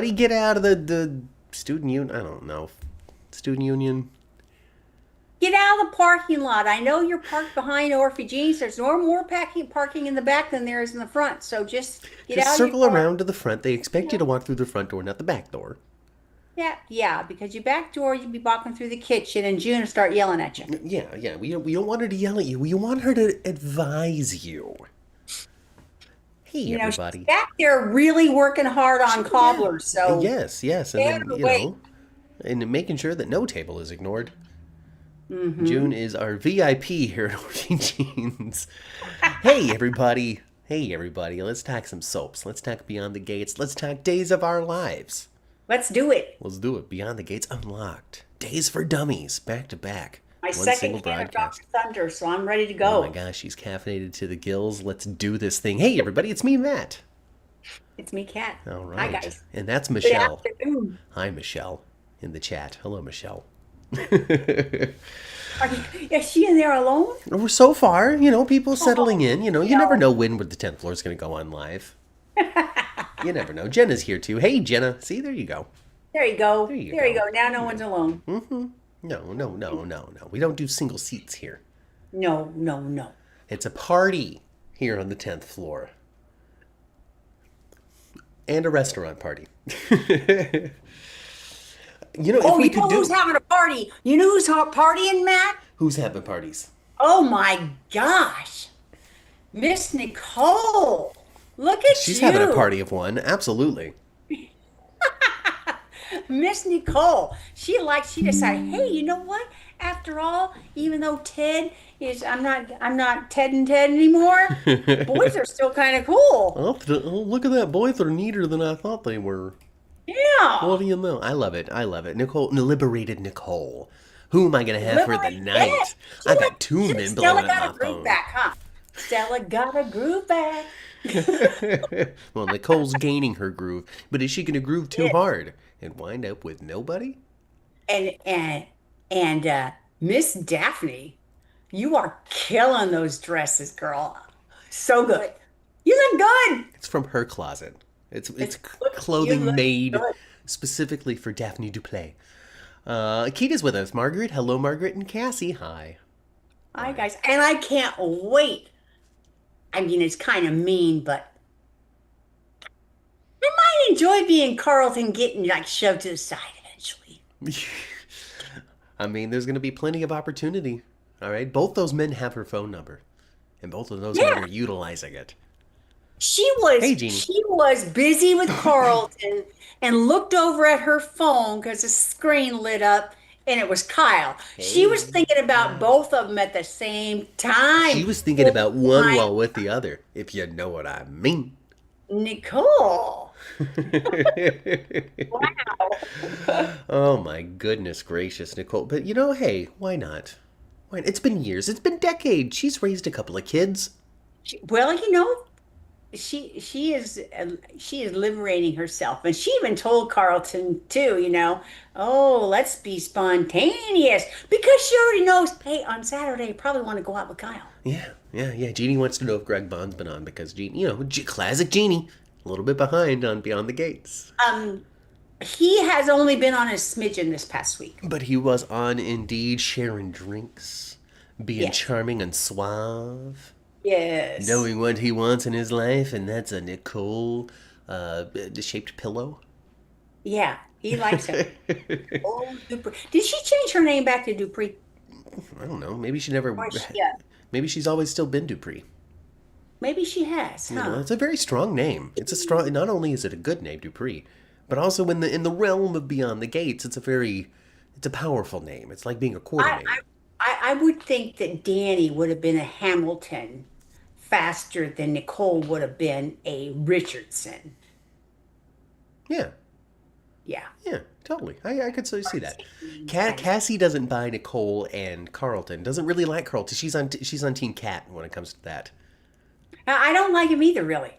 Get out of the student union. I don't know. Student union. Get out of the parking lot. I know you're parked behind Orphy Jeans. There's no more parking in the back than there is in the front. So just get Just out of your circle car. around to the front. They expect you to walk through the front door, not the back door. Yeah, yeah, because you back door, you'd be walking through the kitchen and June will start yelling at you. Yeah, yeah. We don't want her to yell at you. We want her to advise you. Hey, She's everybody. back there really working hard on Yeah. cobblers. So Yes, yes. And stay out then, of the way. and making sure that no table is ignored. June Mm-hmm. is our VIP here at Orgy Jeans. Hey, everybody. Hey, everybody. Let's talk some soaps. Let's talk Beyond the Gates. Let's talk Days of Our Lives. Let's do it. Let's do it. Beyond the Gates Unlocked. Days for Dummies. Back to back. My One second single can of broadcast. Dr. Thunder, so I'm ready to Oh my go. gosh, she's caffeinated to the gills. Let's do this thing. Hey, everybody. It's me, Matt. It's me, Kat. All Hi, right. guys. And that's Good Michelle. afternoon. Hi, Michelle. In the chat. Hello, Michelle. Is she in there alone? We're so far, people settling Oh, in. You never no. know when the 10th floor is going to go on live. You never know. Jenna's here too. Hey, Jenna. See, there you go. There you go. There you There you go. go. Now no one's alone. No, no, no, no, no. We don't do single seats here. No, no, no. It's a party here on the 10th floor. And a restaurant party. If Oh, we you could know do... who's having a party? You know who's partying, Matt? Who's having parties? Oh my gosh. Miss Nicole. Look at She's having a you. party of one. Absolutely. Miss Nicole. She decided, hey, you know what? After all, even though Ted is I'm not Ted and Ted anymore, boys are still kind of cool. Oh, look at that. Boys are neater than I thought they were. Yeah. What do you know? I love it. I love it. Nicole, liberated Nicole. Who am I going to have for the Liberate, yeah. night? I got two men Stella blowing up got my a groove phone. back, huh? Stella got a groove back. Well, Nicole's gaining her groove, but is she going to groove too Yeah. hard and wind up with nobody? And Miss Daphne, you are killing those dresses, girl. So good. You look good. It's from her closet. It's You clothing look made good. specifically for Daphne Duplay. Keita's with us. Margaret, hello, Margaret, and Cassie, hi. Hi, guys. And I can't wait. I mean, it's kind of mean, but I might enjoy being Carlton getting like shoved to the side eventually. I mean, there's going to be plenty of opportunity. All right, both those men have her phone number, and both of those men Yeah. are utilizing it. She was Hey, Jeannie. she was busy with Carlton and looked over at her phone because the screen lit up and it was Kyle. She was Hey. thinking about both of them at the same She time. was thinking Oh about one my while with the other, if you know what I mean. Nicole. Wow. Oh my goodness gracious, Nicole. But hey, why not? Why? It's been years. It's been decades. She's raised a couple of kids. Well, she is liberating herself, and she even told Carlton too. Oh, let's be spontaneous because she already knows. Hey, on Saturday, you probably want to go out with Kyle. Yeah, yeah, yeah. Jeannie wants to know if Greg Bond's been on because Jeannie, classic Jeannie, a little bit behind on Beyond the Gates. Um, he has only been on a smidgen this past week. But he was on Indeed, sharing drinks, being Yes, charming and suave, yes, knowing what he wants in his life, and that's a Nicole shaped pillow. yeah, he likes her. Oh, Dupree. Did she change her name back to Dupree? I don't know. Maybe she never. Yeah, Maybe she's always still been Dupree. maybe she has, huh? It's a very strong name. It's a strong. Not only is it a good name, Dupree, but also in the realm of Beyond the Gates, it's a powerful name. It's like being a quarter I, I, name. I would think that Danny would have been a Hamilton faster than Nicole would have been a Richardson. Yeah, Yeah. yeah, totally. I could so see that. Kind of. Cassie doesn't buy Nicole and Carlton. Doesn't really like Carlton. She's on Team Cat when it comes to that. I don't like him either, really.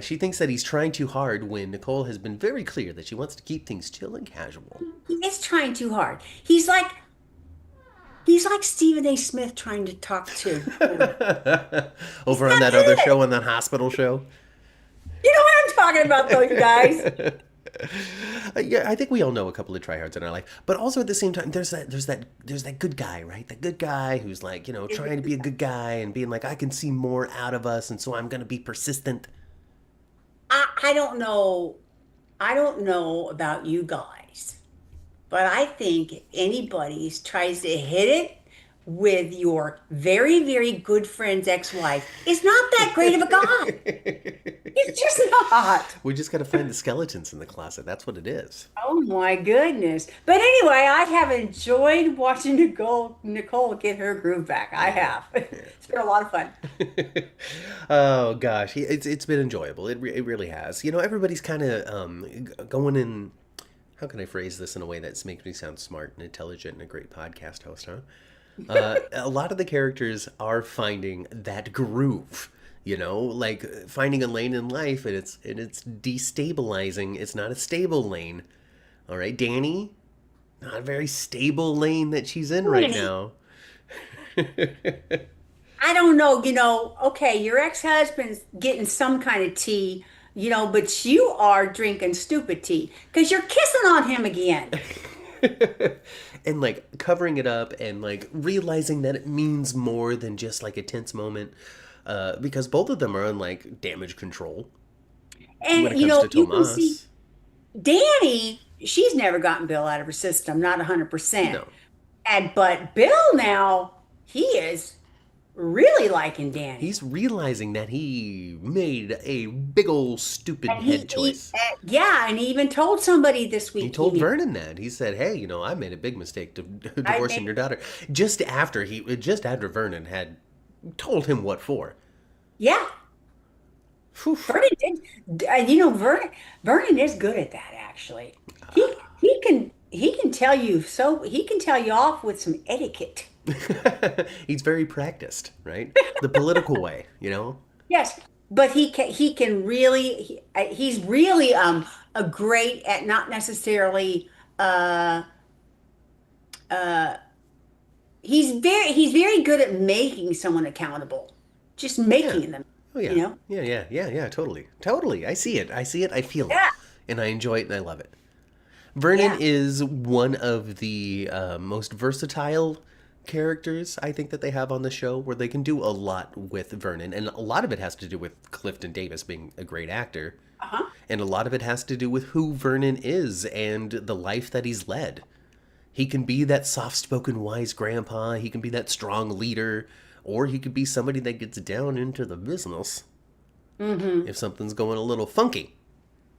She thinks that he's trying too hard when Nicole has been very clear that she wants to keep things chill and casual. He is trying too hard. He's like Stephen A. Smith trying to talk to. He's Over on not that other good. show, on that hospital show. You know what I'm talking about, though, you guys. Yeah, I think we all know a couple of tryhards in our life, but also at the same time, there's that good guy, right? That good guy who's like, trying to be a good guy and being like, I can see more out of us, and so I'm gonna be persistent. I don't know. I don't know about you guys, but I think if anybody tries to hit it with your very, very good friend's ex-wife is not that great of a guy. It's just not. We just gotta find the skeletons in the closet. That's what it is. Oh my goodness. But anyway, I have enjoyed watching Nicole get her groove back. I have. It's been a lot of fun. Oh gosh, it's been enjoyable. It really has. Everybody's kind of going in. How can I phrase this in a way that makes me sound smart and intelligent and a great podcast host, huh? A lot of the characters are finding that groove, like finding a lane in life, and it's destabilizing. It's not a stable lane. All right, Danny, not a very stable lane that she's in right Danny, now. I don't know, okay, your ex-husband's getting some kind of tea, but you are drinking stupid tea because you're kissing on him again. And like covering it up and like realizing that it means more than just like a tense moment, because both of them are on like damage control when And it comes to you can see Tomas. Danny, she's never gotten Bill out of her system, not 100%. No, But Bill now, he is really liking Danny. he's realizing that he made a big old stupid And head choice. yeah, and he even told somebody this He week told Vernon that. He said, "Hey, I made a big mistake to I divorcing made, your daughter." Just after Vernon had told him what for. yeah, Whew. Vernon did. Vernon is good at that actually. He can tell you he can tell you off with some etiquette. He's very practiced, right? The political way. Yes, but he can really he's really a great at not necessarily uh uh he's very good at making someone accountable. Just Yeah. making them, Oh you yeah. know? Yeah, yeah, yeah, yeah, totally. Totally. I see it. I see it. I feel it. Yeah. And I enjoy it and I love it. Vernon Yeah. is one of the most versatile characters I think that they have on the show, where they can do a lot with Vernon. And a lot of it has to do with Clifton Davis being a great actor. Uh-huh. And a lot of it has to do with who Vernon is and the life that he's led. He can be that soft spoken, wise grandpa, he can be that strong leader, or he could be somebody that gets down into the business Mm-hmm. if something's going a little funky.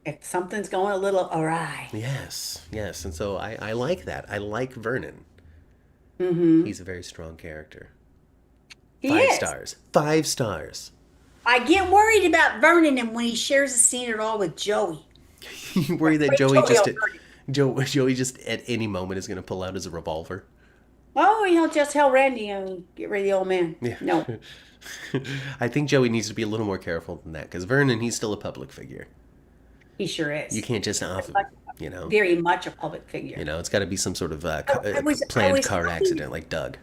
If something's going a little awry. Yes, yes. And so I like that. I like Vernon. Mm-hmm. He's a very strong character. He Five is. stars. 5 stars. I get worried about Vernon and when he shares a scene at all with Joey. You worry that Wait, Joey Joey just will hurt him. Joey just at any moment is going to pull out his revolver? Oh, he'll just tell Randy and get rid of the old man. Yeah. No, I think Joey needs to be a little more careful than that, because Vernon, he's still a public figure. he sure You is. can't just off him, Like, you know. very much a public figure. It's got to be some sort of I planned was car happy. accident, like Doug.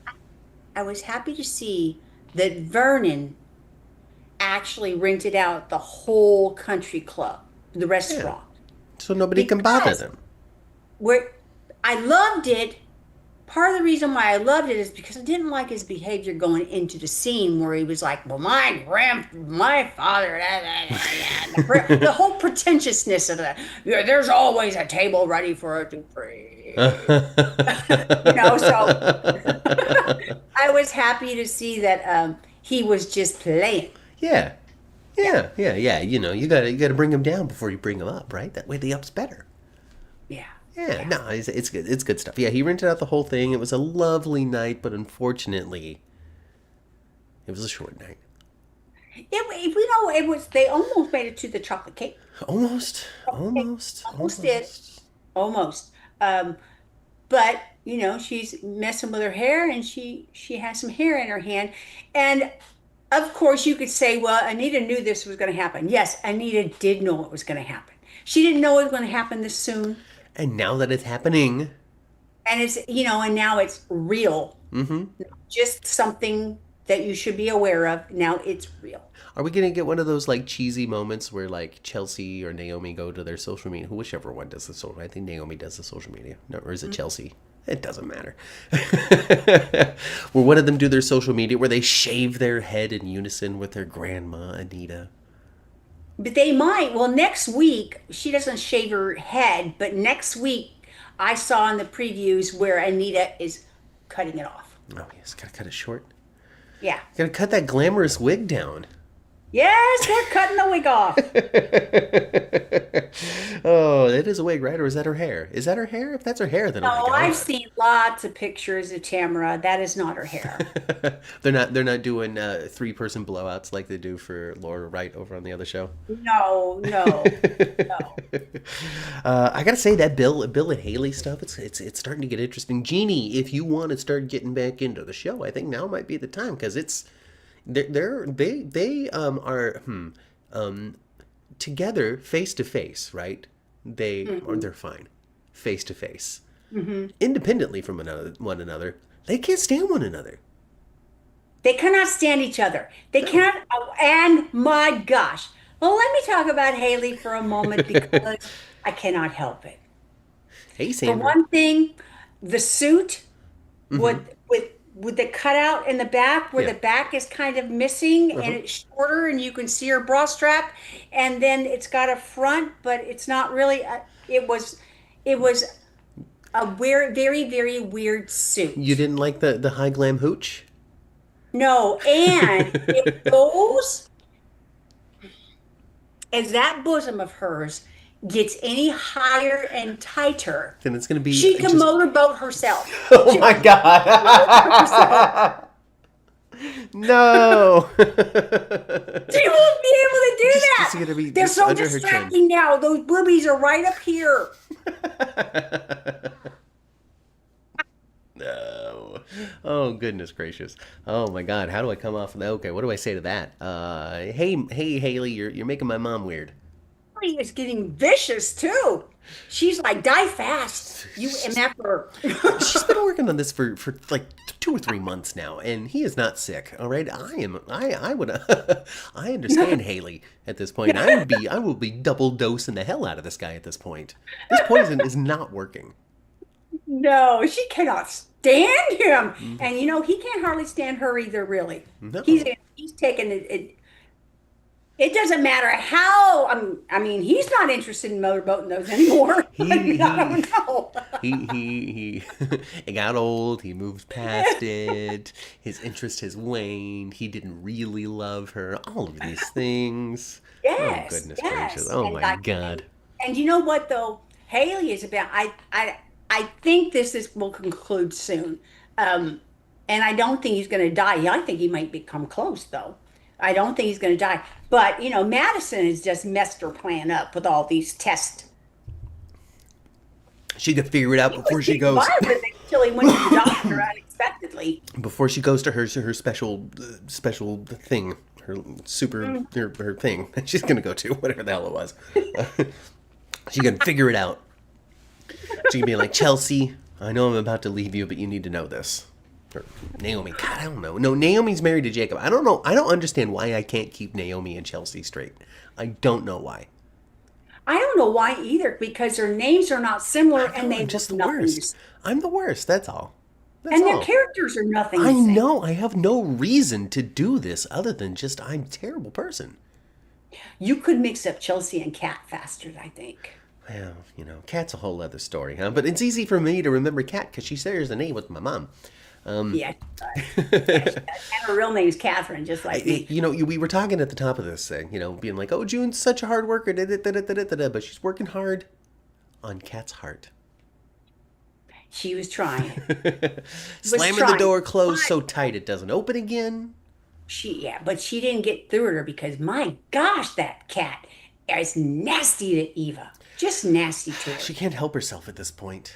I was happy to see that Vernon actually rented out the whole country club, the Yeah, restaurant, so nobody can bother because them. where I loved it. Part of the reason why I loved it is because I didn't like his behavior going into the scene where he was like, "Well, my father," the whole pretentiousness of that. Yeah, there's always a table ready for a Dupree. So I was happy to see that he was just playing. Yeah, Yeah, yeah. You gotta bring him down before you bring him up, right? That way the up's better. yeah, Yeah, yeah. no, it's good. It's good stuff. Yeah, he rented out the whole thing. It was a lovely night, but unfortunately, it was a short night. It was. They almost made it to the chocolate cake. Almost, They almost, almost did, almost. almost. Um, but she's messing with her hair, and she has some hair in her hand, and of course you could say, well, Anita knew this was going to happen. Yes, Anita did know it was going to happen. She didn't know it was going to happen this soon, And now that it's happening, and it's and now it's real, mm-hmm. just something that you should be aware of. Now it's real. Are we gonna get one of those like cheesy moments where like Chelsea or Naomi go to their social media? Whichever one does the social. I think Naomi does the social media. No, or is it Chelsea? It doesn't matter. Where one of them do their social media where they shave their head in unison with their grandma Anita. But they might. Well, next week, she doesn't shave her head, but next week, I saw in the previews where Anita is cutting it off. Oh yes, gotta cut it short. Yeah. Gotta cut that glamorous wig down. Yes, they're cutting the wig off. Oh, it is a wig, right? Or is that her hair? Is that her hair? If that's her hair, then oh No, my I've god. seen lots of pictures of Tamara. That is not her hair. They're not doing three-person blowouts like they do for Laura Wright over on the other show. No, no, no. I gotta say that Bill and Haley stuff, it's starting to get interesting. Jeannie, if you want to start getting back into the show, I think now might be the time because it's they are together face to face, right? They're fine face to face, independently from one another. They can't stand one another. They cannot stand each other. They cannot. And my gosh. Well, let me talk about Haley for a moment because I cannot help it. Hey, For Sandra. one thing, the suit with the cutout in the back where Yeah. the back is kind of missing and Uh-huh. it's shorter and you can see her bra strap, and then it's got a front, but it's not really. It was a weird, very, very weird You suit. didn't like the high glam hooch? No, and it goes as that bosom of hers gets any higher and tighter, Then it's gonna be she can just. motorboat herself. Oh She my can motorboat herself. god! No. She won't be able to do It's that. gonna be They're just so under her chin. distracting now. Those boobies are right up here. No. Oh goodness gracious. Oh my god. How do I come off of that? Okay, what do I say to that? Hey Haley, you're making my mom weird. She is getting vicious too. She's like, die fast. You MF her. She's been working on this for like 2 or 3 months now, and he is not sick. All right, I would I understand Haley at this point. I will be double dosing the hell out of this guy at this point. This poison is not working. No, she cannot stand him. And he can't hardly stand her either, really. He's No, he's taken it. It doesn't matter how. I mean, he's not interested in motorboating those anymore. I he mean, I he don't know. he it got old. He moved past it. His interest has waned. He didn't really love her. All of these things. Oh Yes, goodness gracious. yes. Oh And my like, god. and you know what though? Haley is about. I think will conclude soon. Um, and I don't think he's going to die. I think he might become close though. I don't think he's going to die. But Madison has just messed her plan up with all these tests. She could figure it out He was before she getting goes. by with it until he went to the doctor unexpectedly. Before she goes to her special thing, her super her thing that she's gonna go to, whatever the hell it was. She can figure it out. She can be like, Chelsea, I know I'm about to leave you, but you need to know this. Or Naomi, God, I don't know. No, Naomi's married to Jacob. I don't know. I don't understand why I can't keep Naomi and Chelsea straight. I don't know why. I don't know why either, because their names are not similar I and know, they I'm look just the nothing the worst. same. I'm the worst. That's all. That's And their all. characters are nothing I the same. know. I have no reason to do this other than just I'm a terrible person. You could mix up Chelsea and Kat faster, I think. Well, Cat's a whole other story, huh? But it's easy for me to remember Cat because she shares a name with my mom. Yeah, she does. Yeah, she does. And her real name is Catherine, just like me. We were talking at the top of this thing, being like, oh, June's such a hard worker, da, da, da, da, da, da, da, but she's working hard on Cat's heart. She was trying. She was Slamming the trying. door closed But so tight it doesn't open again. but she didn't get through to her because my gosh, that cat is nasty to Eva. Just nasty to her. She can't help herself at this point.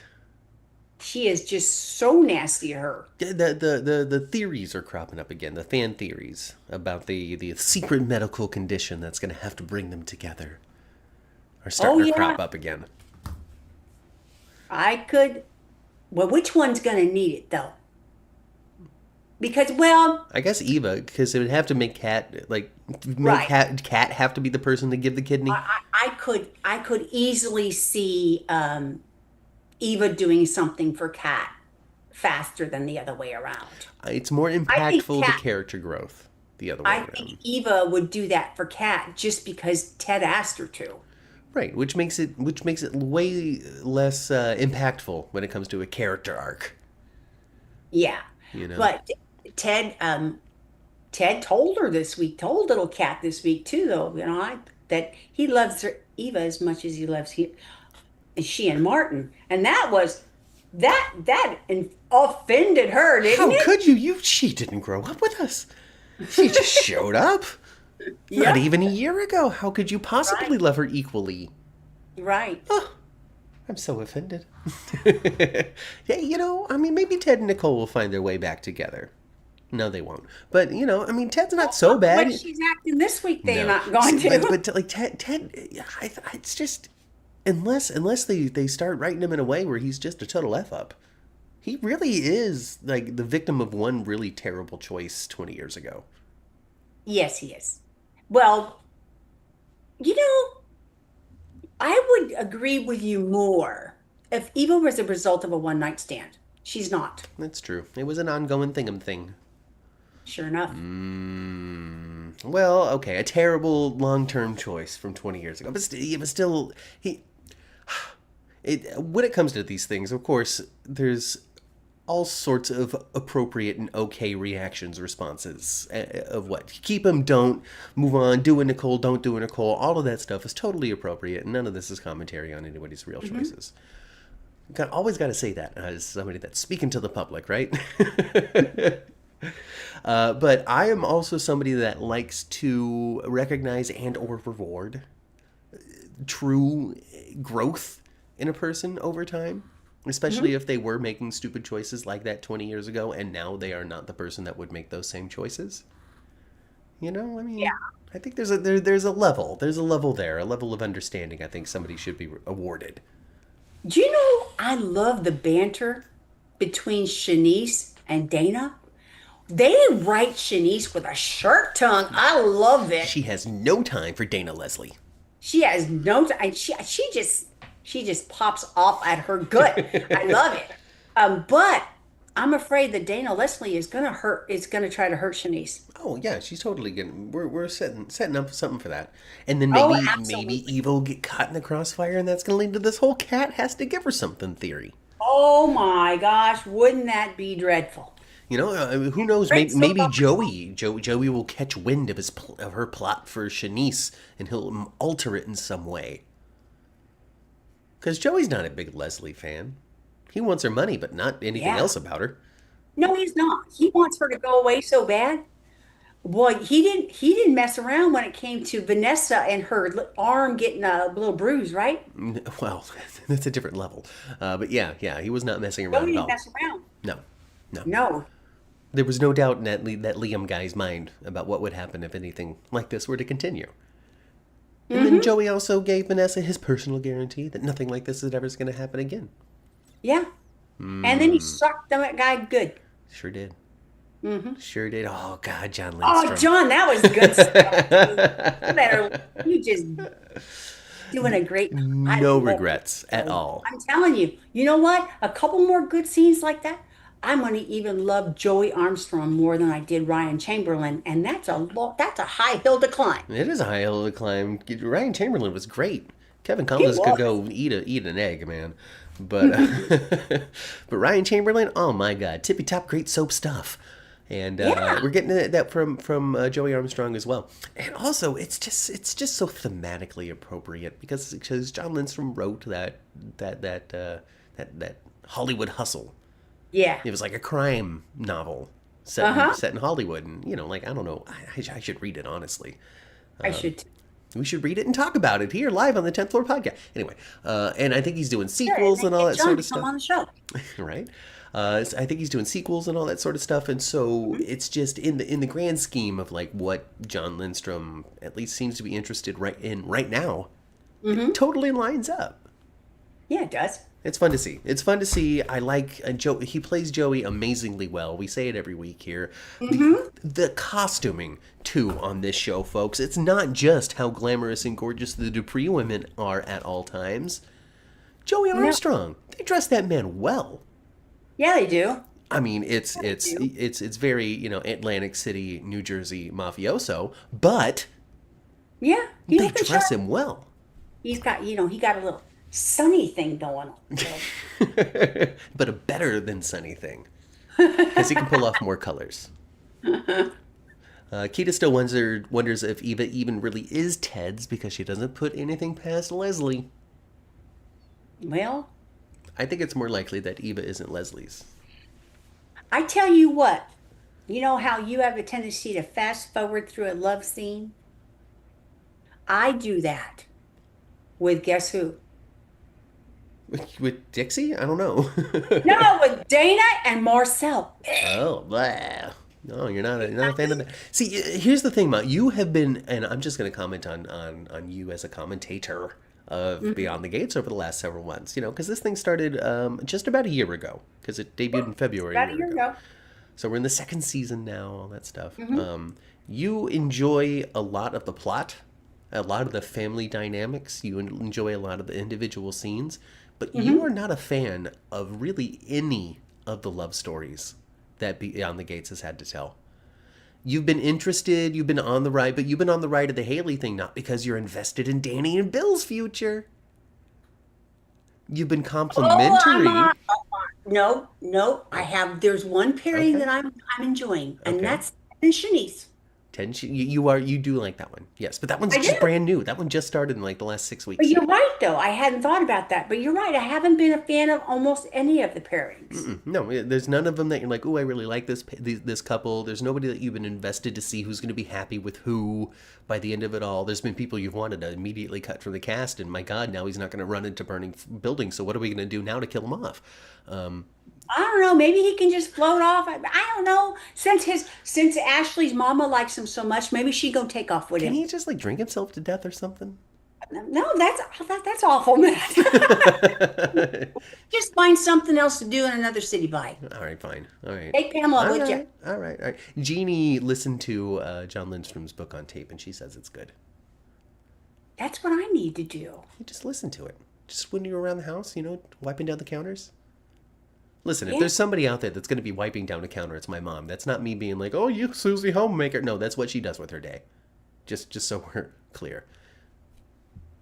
She is just so nasty to her. The theories are cropping up again, the fan theories about the secret medical condition that's going to have to bring them together are Oh starting to yeah, crop up again. I could. Well, which one's gonna need it though? Because, well, I guess Eva, because it would have to make Cat like make right. Cat have to be the person to give the kidney. I could easily see Eva doing something for Kat faster than the other way around. It's more I think impactful to Kat, character growth the other way I think around. Eva would do that for Kat just because Ted asked her to. Right, which makes it way less impactful when it comes to a character arc. Yeah. You know. But Ted, Ted told her this week, told little Kat this week too, though, that he loves her, Eva as much as he loves she and Martin. And that offended her, didn't How it? could you? She didn't grow up with us. She just showed up. Not Yep. even a year ago. How could you Right. possibly love her equally? Right. Oh, I'm so offended. Yeah, I mean, maybe Ted and Nicole will find their way back together. No, they won't. But Ted's not so The way bad. she's acting this week, they're No, not going to. but like Ted, it's just unless they start writing him in a way where he's just a total f up. He really is like the victim of one really terrible choice 20 years ago. Yes, he is. Well, you know, I would agree with you more if Eva was a result of a one night stand. She's not, That's true. It was an ongoing thing. sure enough. Well, okay, a terrible long-term choice from 20 years ago, but still, he. When it comes to these things, of course, there's all sorts of appropriate and okay reactions, responses of what keep him, don't move on, do a Nicole, don't do a Nicole. All of that stuff is totally appropriate, and none of this is commentary on anybody's real Hmm. choices. Always got to say that as somebody that's speaking to the public, right? But I am also somebody that likes to recognize and or reward true growth in a person over time, especially Hmm. if they were making stupid choices like that 20 years ago and now they are not the person that would make those same choices. I mean, Yeah. I think there's a level there, a level of understanding I think somebody should be awarded. Do you know I love the banter between Shanice and Dana? They write Shanice with a sharp tongue. I love it. She has no time for Dana Leslie. She has no time. She just pops off at her gut. I love it. But I'm afraid that Dana Leslie is gonna hurt. Is gonna try to hurt Shanice. Oh yeah, she's totally getting. We're setting up something for that, and then Oh, maybe absolutely. Eva will get caught in the crossfire, and that's going to lead to this whole cat has to give her something theory. Oh my gosh, wouldn't that be dreadful? Who knows? Great soap Maybe opera. Joey will catch wind of of her plot for Shanice, and he'll alter it in some way. Because Joey's not a big Leslie fan. He wants her money, but not anything Yeah. else about her. No, he's not. He wants her to go away so bad. Boy, he didn't mess around when it came to Vanessa and her arm getting a little bruise, right? Well, that's a different level. But yeah, he was not messing No, around he at didn't all. mess around. No, no. No. There was no doubt in that Liam guy's mind about what would happen if anything like this were to continue. And then Mm-hmm. Joey also gave Vanessa his personal guarantee that nothing like this is ever going to happen again. Yeah. And then he sucked that guy good. Sure did. Hmm. Sure did. Oh, God, John Oh, Lindstrom. John, that was good stuff. You better, you just doing a great. I No love it. regrets at all. I'm telling you, you know what? A couple more good scenes like that. I'm going to even love Joey Armstrong more than I did Ryan Chamberlain, and that's a high hill to climb. It is a high hill to climb. Ryan Chamberlain was great. Kevin He Collins could was. go eat an egg, man. But but Ryan Chamberlain, oh my God, tippy top great soap stuff. And Yeah. we're getting that from Joey Armstrong as well. And also, it's just so thematically appropriate because John Lindstrom wrote that Hollywood Hustle. Yeah. It was like a crime novel set in, Uh-huh. set in Hollywood, and like I don't know, I should read it honestly. I should. We should read it and talk about it here live on the 10th Floor podcast. Anyway, and I think he's doing Sure, and sequels then and all get that John sort to of come stuff, on the show. right? I think he's doing sequels and all that sort of stuff, and so it's just in the grand scheme of like what John Lindstrom at least seems to be interested right now. Hmm. It totally lines up. Yeah, it does. It's fun to see. It's fun to see. I like Joe. He plays Joey amazingly well. We say it every week here. The Mm-hmm. the costuming too on this show, folks. It's not just how glamorous and gorgeous the Dupree women are at all times. Joey No. Armstrong. They dress that man well. Yeah, they do. I mean, it's Yeah, it's they do. it's very Atlantic City, New Jersey mafioso, but Yeah, he's they looking dress sharp. him well. He's got, he got a little sunny thing going on. So. But a better than Sunny thing because he can pull off more colors. Keita still wonders if Eva even really is Ted's because she doesn't put anything past Leslie. Well, I think it's more likely that Eva isn't Leslie's. I tell you what, you know how you have a tendency to fast forward through a love scene? I do that with guess who? With Dixie? I don't know. No, with Dana and Marcel. Oh, blah. No, you're not a fan of that. See, here's the thing, Ma. You have been, and I'm just going to comment on you as a commentator of Mhm. Beyond the Gates over the last several months. Because this thing started just about a year ago, because it debuted in February a About a year year ago. ago. So we're in the second season now, all that stuff. Hmm. You enjoy a lot of the plot, a lot of the family dynamics. You enjoy a lot of the individual scenes, but you Hmm. are not a fan of really any of the love stories that Beyond the Gates has had to tell. You've been interested, you've been on the ride, but you've been on the ride of the Haley thing not because you're invested in Danny and Bill's future. You've been Oh, I'm complimentary. on. No, no. There's one pairing Okay, that I'm enjoying, and okay. that's Shanice. You do like that one, yes, but that one's I just do. brand new. That one just started in like the last 6 But weeks. you're right, though. I hadn't thought about that. But you're right. I haven't been a fan of almost any of the pairings. No, there's none of them that you're like, oh, I really like this couple. There's nobody that you've been invested to see who's going to be happy with who by the end of it all. There's been people you've wanted to immediately cut from the cast, and my God, now he's not going to run into burning buildings. So what are we going to do now to kill him off? Um, I don't know. Maybe he can just float off. I don't know. Since Ashley's mama likes him so much, maybe she gonna take off with can him. he just like drink himself to death or something? No, that's awful, man. Just find something else to do in another city by. All right, fine. All right. Take Pamela All with you. right. All right. All right. Jeannie listened to John Lindstrom's book on tape, and she says it's good. That's what I need to do. You just listen to it. Just when you're around the house, wiping down the counters. Listen, if Yeah, there's somebody out there that's going to be wiping down a counter, it's my mom. That's not me being like, "Oh, you Susie homemaker." No, that's what she does with her day. Just so we're clear.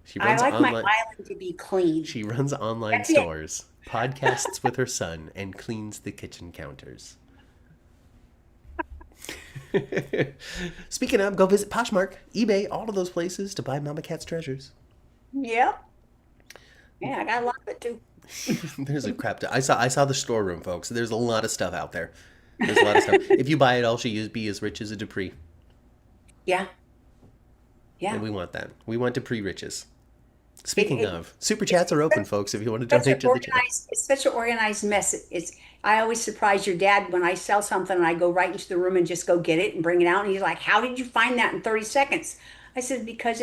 She I runs like my online. island to be clean. She runs online That's it. stores, podcasts with her son, and cleans the kitchen counters. Speaking of, go visit Poshmark, eBay, all of those places to buy Mama Cat's treasures. Yep. Yeah, I got a lot of it too. There's a crap. I saw the storeroom, folks. There's a lot of stuff out there. There's a lot of stuff. If you buy it all, she'll be as rich as a Dupree, Yeah, and yeah. we want that. We want Dupree riches. It, Speaking it of, super it's chats are open, folks. If you want to such donate an to the channel. organized. It's such an organized mess. It's. I always surprise your dad when I sell something and I go right into the room and just go get it and bring it out, and he's like, "How did you find that in 30 seconds?" I said, "Because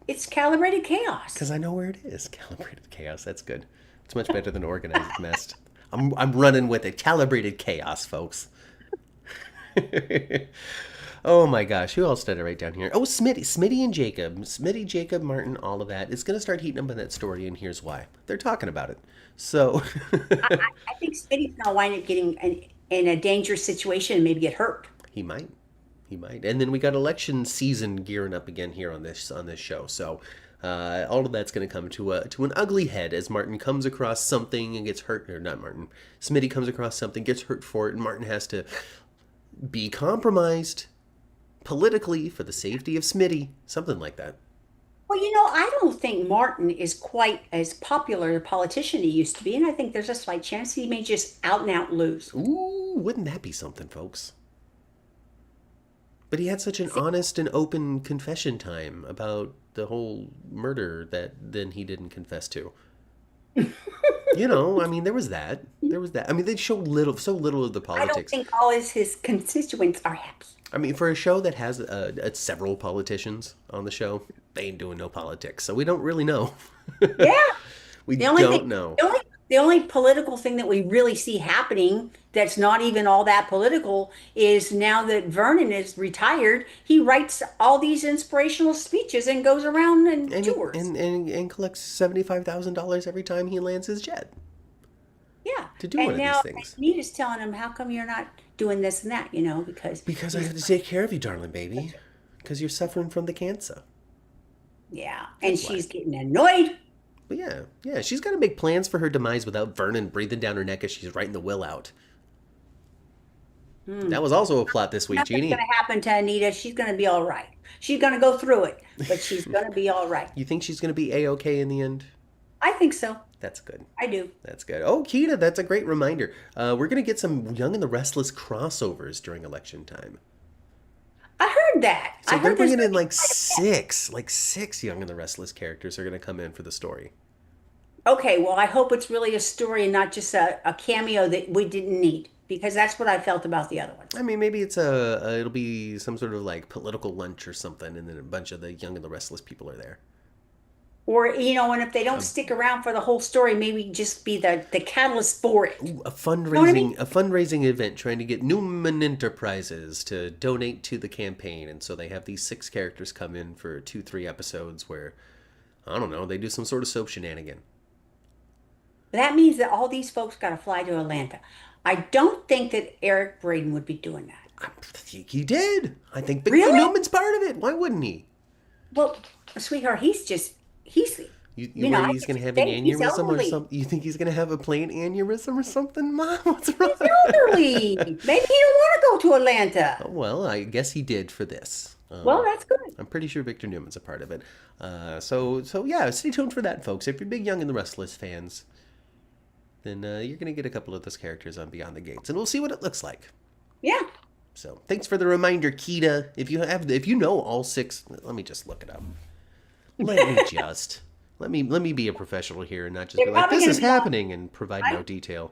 it's calibrated chaos." Because I know where it is. Calibrated chaos. That's good. It's much better than organized mess. I'm running with it. Calibrated chaos, folks. Oh my gosh, who else did I write down here? Oh, Smitty and Jacob. Smitty, Jacob, Martin, all of that. It's going to start heating up in that story, and here's why. They're talking about it. So, I think Smitty's gonna wind up getting in a dangerous situation and maybe get hurt. he might. He might. And then we got election season gearing up again here on this show. So, all of that's going to come to an ugly head as Martin comes across something and gets hurt. Or not Martin. Smitty comes across something, gets hurt for it, and Martin has to be compromised politically for the safety of Smitty. Something like that. Well, I don't think Martin is quite as popular a politician he used to be, and I think there's a slight chance he may just out and out lose. Ooh, wouldn't that be something, folks? But he had such an See, honest and open confession time about the whole murder that then he didn't confess to. I mean, there was that. There was that. I mean, they show so little of the I don't politics. think all his constituents are happy. I mean, for a show that has several politicians on the show, they ain't doing no politics, so we don't really know. Yeah, We The only thing, don't know. the only political thing that we really see happening that's not even all that political is now that Vernon is retired, he writes all these inspirational speeches and goes around and And he tours. and collects $75,000 every time he lands his jet Yeah. to do one And of these now things. Anita's telling him, how come you're not doing this and that, because Because I he's, have to take care of you, darling baby. Because you're suffering from the cancer. yeah. And That's why. she's getting annoyed. But yeah, she's got to make plans for her demise without Vernon breathing down her neck as she's writing the will out. That was also a plot this week, Nothing's going Jeannie. to happen to Anita. She's going to be all right. She's going to go through it, but she's going to be all right. You think she's going to be A-okay in the end? I think so. That's good. I do. That's good. Oh, Keita, that's a great reminder. We're going to get some Young and the Restless crossovers during election time. I heard that. So I they're heard there's bringing going in to be like six Young and the Restless characters are going to come in for the story. Okay, well, I hope it's really a story and not just a cameo that we didn't need, because that's what I felt about the other ones. I mean, maybe it'll be some sort of like political lunch or something, and then a bunch of the Young and the Restless people are there. Or, and if they don't stick around for the whole story, maybe just be the catalyst for it. Ooh, a You know what I mean? fundraising event trying to get Newman Enterprises to donate to the campaign, and so they have these six characters come in for 2-3 episodes where I don't know, they do some sort of soap shenanigan. That means that all these folks got to fly to Atlanta. I don't think that Eric Braden would be doing that. I think he did. I think Victor Really? Newman's part of it. Why wouldn't he? Well, sweetheart, he's, You worry I he's can gonna have an say he's aneurysm or elderly. something? You think he's gonna have a plane aneurysm or something, Mom? What's wrong? He's elderly. Maybe he don't want to go to Atlanta. Oh, well, I guess he did for this. Well, that's good. I'm pretty sure Victor Newman's a part of it. So yeah, stay tuned for that, folks. If you're big Young and the Restless fans, then you're gonna get a couple of those characters on Beyond the Gates, and we'll see what it looks like. Yeah. So thanks for the reminder, Keita. If you know all six, let me just look it up. Let me be a professional here and not just They're be like, probably this going is to be on, happening and provide no right? detail.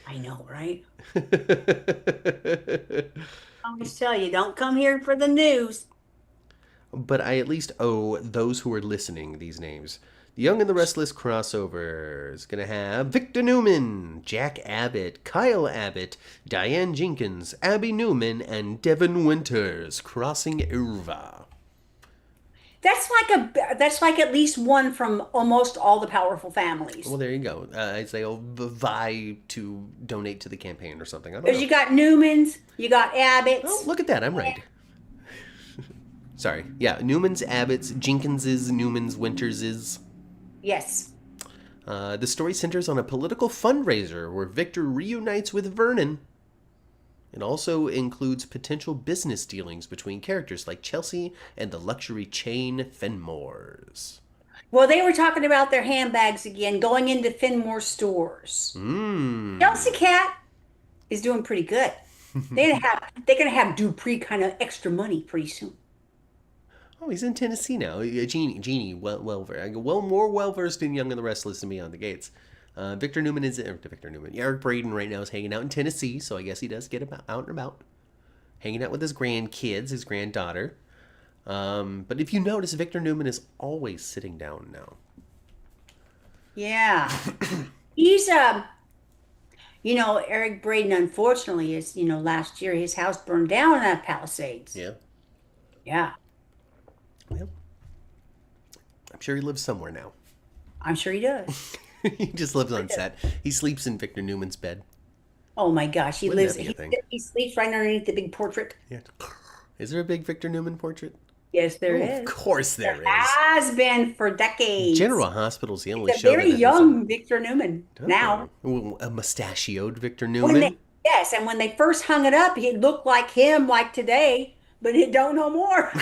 I know, right? I always tell you, don't come here for the news. But I at least owe those who are listening these names. The Young and the Restless crossover is going to have Victor Newman, Jack Abbott, Kyle Abbott, Diane Jenkins, Abby Newman, and Devin Winters crossing over. That's like at least one from almost all the powerful families. Well, there you go. As they all vie to donate to the campaign or something. I don't Because know. you got Newmans, you got Oh, Abbotts. look at that. I'm right. Sorry. Yeah, Newman's, Abbott's, Jenkins's, Newman's, Winters's. Yes. The story centers on a political fundraiser where Victor reunites with Vernon. It also includes potential business dealings between characters like Chelsea and the luxury chain Fenmore's. Well, they were talking about their handbags again, going into Finmore stores. Mmm. Chelsea Cat is doing pretty good. They're gonna have Dupree kind of extra money pretty soon. Oh, he's in Tennessee now. Jeannie, more well versed in Young and the Restless than me on the Gates. Victor Newman Victor Newman. Eric Braden right now is hanging out in Tennessee, so I guess he does get out and about, hanging out with his grandkids, his granddaughter. But if you notice, Victor Newman is always sitting down now. Yeah. He's Eric Braden, unfortunately, is, last year his house burned down in that Palisades. Yeah. Yeah. Well, I'm sure he lives somewhere now. I'm sure he does. He just lives on set. He sleeps in Victor Newman's bed. Oh my gosh, he Wouldn't lives. that be a thing? He sleeps right underneath the big portrait. Yeah. Is there a big Victor Newman portrait? Yes, there Oh, is. of course there is. Has been for decades. General Hospital's the only It's a show very that young Victor Newman isn't. now. Oh, a mustachioed Victor When Newman. yes, and when they first hung it up, it looked like him, like today, but it don't no more.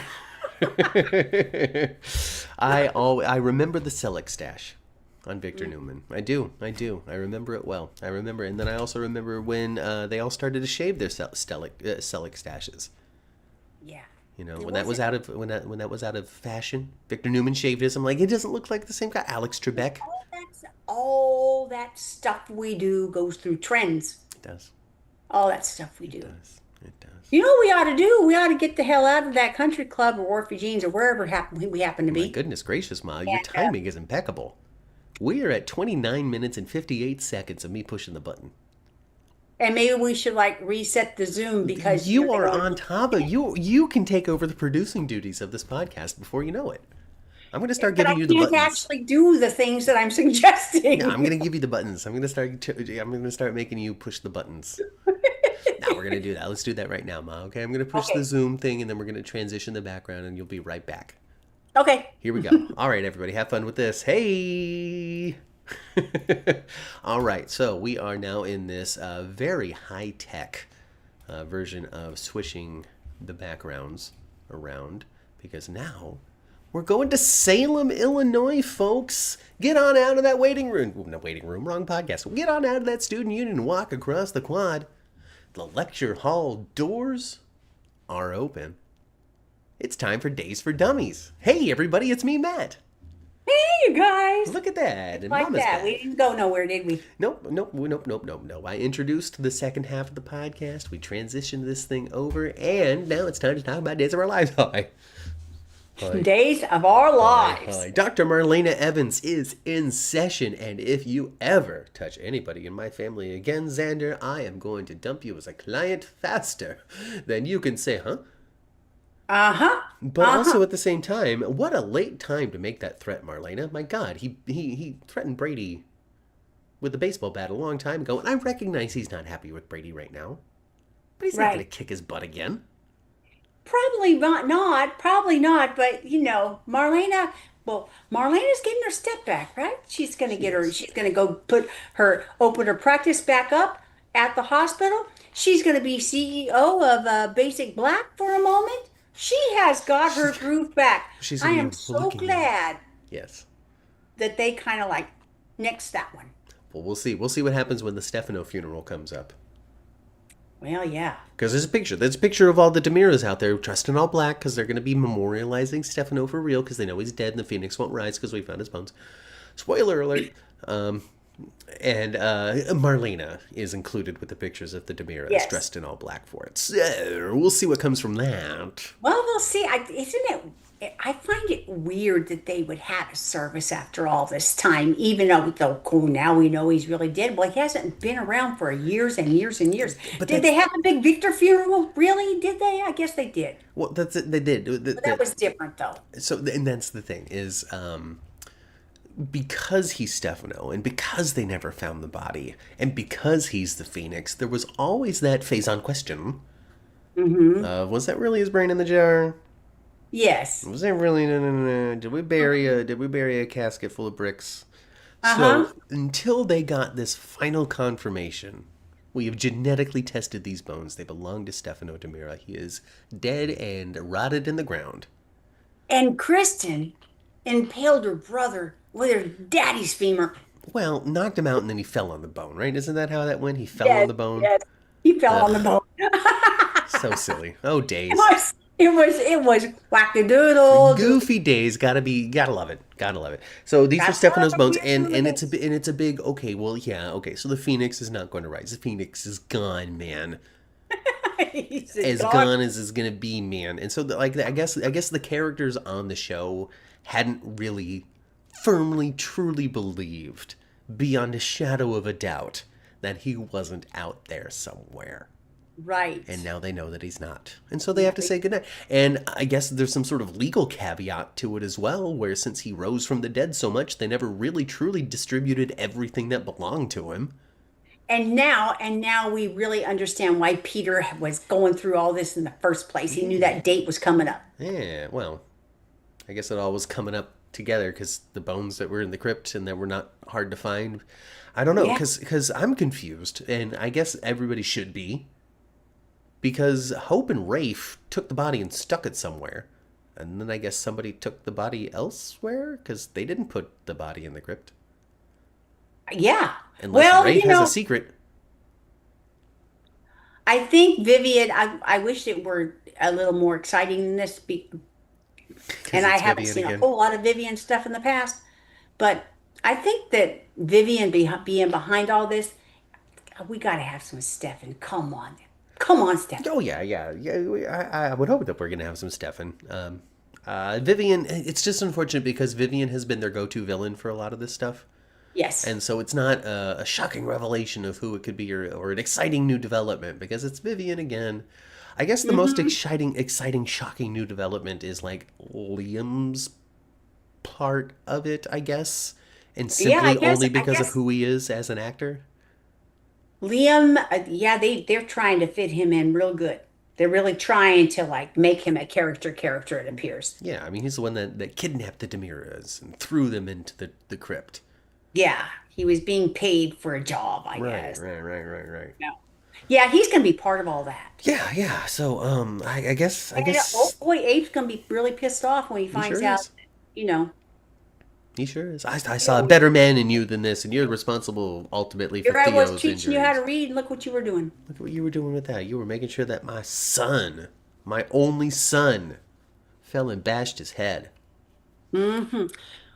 I remember the Selleck stash on Victor Newman. I do. I remember it well. I remember, and then I also remember when they all started to shave their Selleck stashes. Yeah. When It that was wasn't. out of when that was out of fashion, Victor Newman shaved his. I'm like, it doesn't look like the same guy. Alex Trebek. All that stuff we do goes through trends. It does. All that stuff we do. It does. You know what we ought to do? We ought to get the hell out of that country club or Orphy Jeans or wherever we happen to My be. goodness gracious, Ma, your And timing is impeccable. We are at 29 minutes and 58 seconds of me pushing the button. And maybe we should like reset the Zoom because you're You the are one. on top of you. You can take over the producing duties of this podcast before you know it. I'm going to start But I giving you the can't buttons. actually do the things that I'm Yeah, I'm suggesting. going to give you the buttons. I'm going to start making you push the buttons. Now we're going to do that. Let's do that right now, Ma. Okay, I'm going to push the Okay. Zoom thing and then we're going to transition the background and you'll be right back. Okay. Here we go. All right, everybody, have fun with this. Hey! All right, so we are now in this very high tech version of switching the backgrounds around because now we're going to Salem, Illinois, folks. Get on out of that waiting room. No, waiting room, wrong podcast. Get on out of that student union and walk across the quad. The lecture hall doors are open. It's time for Days for Dummies. Hey, everybody, it's me, Matt. Hey, you guys. Look at that. And Like Mama's that. We back. didn't go nowhere, did we? Nope. I introduced the second half of the podcast. We transitioned this thing over, and now it's time to talk about Days of Our Lives. Hi. Hi. Days of our lives. Hi. Dr. Marlena Evans is in session, and if you ever touch anybody in my family again, Xander, I am going to dump you as a client faster than you can say, huh? Uh-huh. But Uh-huh. also at the same time, what a late time to make that threat, Marlena. My God, he threatened Brady with a baseball bat a long time ago, and I recognize he's not happy with Brady right now. But he's not going to Right. kick his butt again. Probably not, but Marlena, well, Marlena's getting her step back, right? She is. She's gonna go open her practice back up at the hospital. She's gonna be CEO of Basic Black for a moment. She has got her groove back. She's I going am to be so looking in. glad Yes. that they kind of like nixed that one. Well, we'll see. We'll see what happens when the Stefano funeral comes up. Well, yeah. Because there's a picture. There's a picture of all the Demiras out there dressed in all black because they're going to be memorializing Stefano for real because they know he's dead and the phoenix won't rise because we found his bones. Spoiler alert. Um, and Marlena is included with the pictures of the Demiras Yes. dressed in all black for it. So we'll see what comes from that. Well, we'll see. Isn't it? I find it weird that they would have a service after all this time, even though cool, now we know he's really dead. Well, he hasn't been around for years and years and years. But Did that's they have a big Victor funeral? Really? Did they? I guess they did. well, that's it. They did. But that was different, though. So, and that's the thing is, because he's Stefano, and because they never found the body, and because he's the Phoenix, there was always that phase-on question of was that really his brain in the jar? Yes. Was that really no? Did we bury a casket full of bricks? Uh-huh. So until they got this final confirmation, we have genetically tested these bones. They belong to Stefano Demira. He is dead and rotted in the ground. And Kristen impaled her brother with her daddy's femur. Well, knocked him out and then he fell on the bone, right? Isn't that how that went? He fell on Yes, the bone. yes. He fell on the Ugh, bone. so silly. Oh, It days. was, it was wackadoodle. Goofy days. Gotta love it. Gotta love it. So these are That's Stefano's what bones, and it it's is. and it's a big. Okay, well, yeah, okay. So the Phoenix is not going to rise. The Phoenix is gone, man. He's As gone. gone as is gonna be, man. And so, I guess the characters on the show hadn't really firmly, truly believed, beyond a shadow of a doubt, that he wasn't out there somewhere. Right. And now they know that he's not. And so they have to say goodnight. And I guess there's some sort of legal caveat to it as well, where since he rose from the dead so much, they never really truly distributed everything that belonged to him. And now we really understand why Peter was going through all this in the first place. He knew that date was coming up. Yeah, well, I guess it all was coming up together because the bones that were in the crypt and that were not hard to find. I don't know, Yeah. because I'm confused, and I guess everybody should be. Because Hope and Rafe took the body and stuck it somewhere. And then I guess somebody took the body elsewhere because they didn't put the body in the crypt. Yeah. Unless Well, Rafe has a secret. I think Vivian, I wish it were a little more exciting than this. Because And I it's haven't Vivian seen a again. whole lot of Vivian stuff in the past. But I think that Vivian being behind all this, we got to have some Stefan. Come on. Come on, Stefan. Oh, I would hope that we're going to have some Stefan. Vivian, it's just unfortunate because Vivian has been their go-to villain for a lot of this stuff. Yes. And so it's not a shocking revelation of who it could be, or an exciting new development, because it's Vivian again. I guess the most Hmm. exciting, shocking new development is like Liam's part of it, I guess, and Yeah, simply only I because of guess who he is as an actor. Liam, yeah, they're trying to fit him in real good. They're really trying to like make him a character, it appears. Yeah, I mean, he's the one that kidnapped the Demiras and threw them into the crypt. Yeah, he was being paid for a job, I Right, guess. right, right, right, right. Yeah. Yeah, he's gonna be part of all that. Yeah, yeah. So, I And oh guess boy, Abe's gonna be really pissed off when he he finds sure out, is. you know, He sure is. I saw a Theo, better man in you than this, and you're responsible ultimately for here I was Theo's teaching you how to injuries. read, and look what you were doing. Look at what you were doing with that. You were making sure that my son, my only son, fell and bashed his head. Hmm.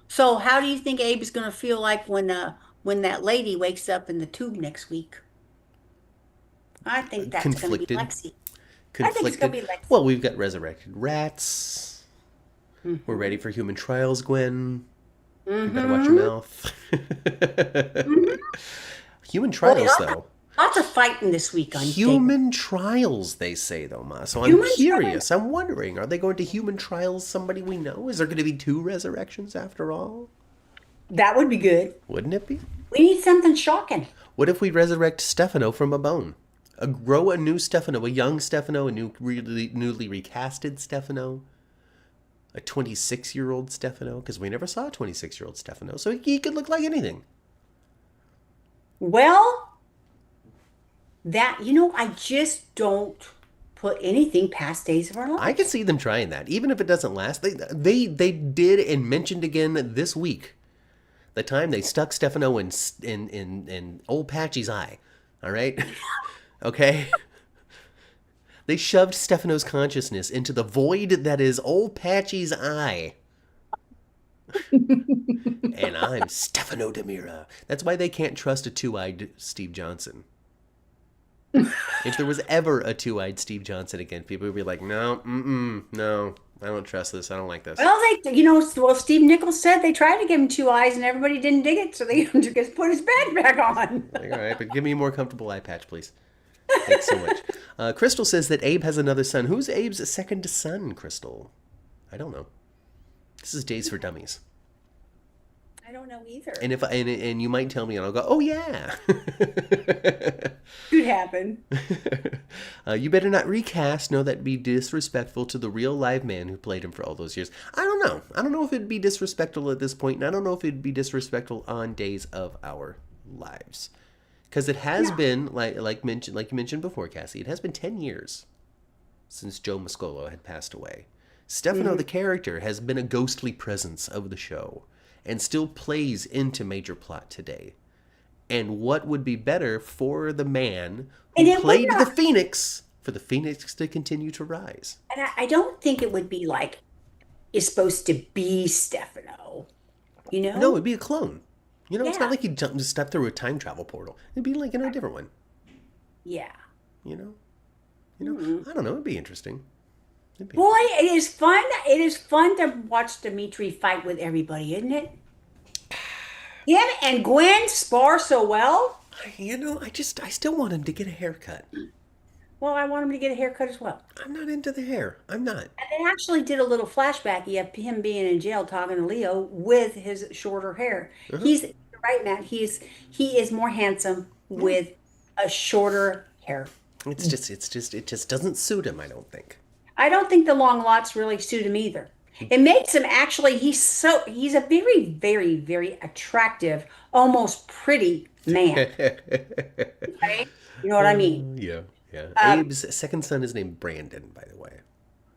So, how do you think Abe is gonna feel like when that lady wakes up in the tube next week? I think that's gonna be Conflicted. Lexi. I think it's gonna Conflicted. be Lexi. Well, we've got resurrected rats. We're Hmm. ready for human trials, Gwen. You better watch your Hmm. mouth. Hmm. Human Boy, trials, though. lots of fighting this week, I'm thinking. Human trials, they say, though, Ma. So I'm Human trial. curious. I'm wondering, are they going to human trials somebody we know? Is there going to be two resurrections after all? That would be good. Wouldn't it be? We need something shocking. What if we resurrect Stefano from a bone? Grow a new Stefano, a young Stefano, a newly recasted Stefano, a 26-year-old Stefano, because we never saw a 26-year-old Stefano, so he could look like anything. Well, I just don't put anything past Days of Our I can Lives. see them trying that, even if it doesn't last. They did and mentioned again this week the time they stuck Stefano in old Patchy's eye. All right, okay. They shoved Stefano's consciousness into the void that is old Patchy's eye. And I'm Stefano Demira. That's why they can't trust a two-eyed Steve Johnson. If there was ever a two-eyed Steve Johnson again, people would be like, no, no, I don't trust this. I don't like this. Well, Steve Nichols said they tried to give him two eyes and everybody didn't dig it, so they just put his badge back on. Like, all right, but give me a more comfortable eye patch, please. Thanks so much. Crystal says that Abe has another son. Who's Abe's second son, Crystal? I don't know. This is Days for Dummies. I don't know either. And if and you might tell me, and I'll go, oh yeah. Could happen. You better not recast. No, that'd be disrespectful to the real live man who played him for all those years. I don't know. I don't know if it'd be disrespectful at this point, and I don't know if it'd be disrespectful on Days of Our Lives, because it has Yeah. been like you mentioned before, Cassie. It has been 10 years since Joe Mascolo had passed away. Stefano, Mhm. the character, has been a ghostly presence of the show and still plays into major plot today. And what would be better for the man who And it would played the not, Phoenix for the Phoenix to continue to rise? and I don't think it would be like it's supposed to be Stefano, you No, know? it'd be a clone. It's not Yeah. like he jumped to step through a time travel portal. It'd be like a different one. Yeah. You know, Mhm. I don't know. It'd be interesting. It'd be Boy, interesting. it is fun. It is fun to watch Dimitri fight with everybody, isn't it? Him and Gwen spar so well. I still want him to get a haircut. Well, I want him to get a haircut as well. I'm not into the hair. I'm not. And they actually did a little flashback of him being in jail talking to Leo with his shorter hair. Uh-huh. He's you're right, Matt. He is more handsome Yeah. with a shorter hair. It just doesn't suit him. I don't think. I don't think the long locks really suit him either. It makes him actually, he's a very, very, very attractive, almost pretty man. Okay? You know what I mean? Yeah, yeah. Um, Abe's second son is named Brandon, by the way.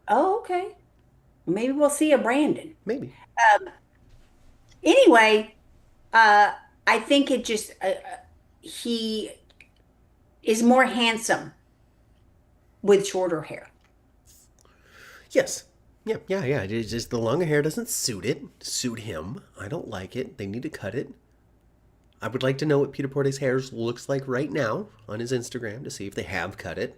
oh, okay. Maybe we'll see a Brandon. Maybe. Anyway, I think he is more handsome with shorter hair. Yes. Yeah, yeah, yeah. It's just the longer hair doesn't suit him. I don't like it. They need to cut it. I would like to know what Peter Porte's hair looks like right now on his Instagram to see if they have cut it.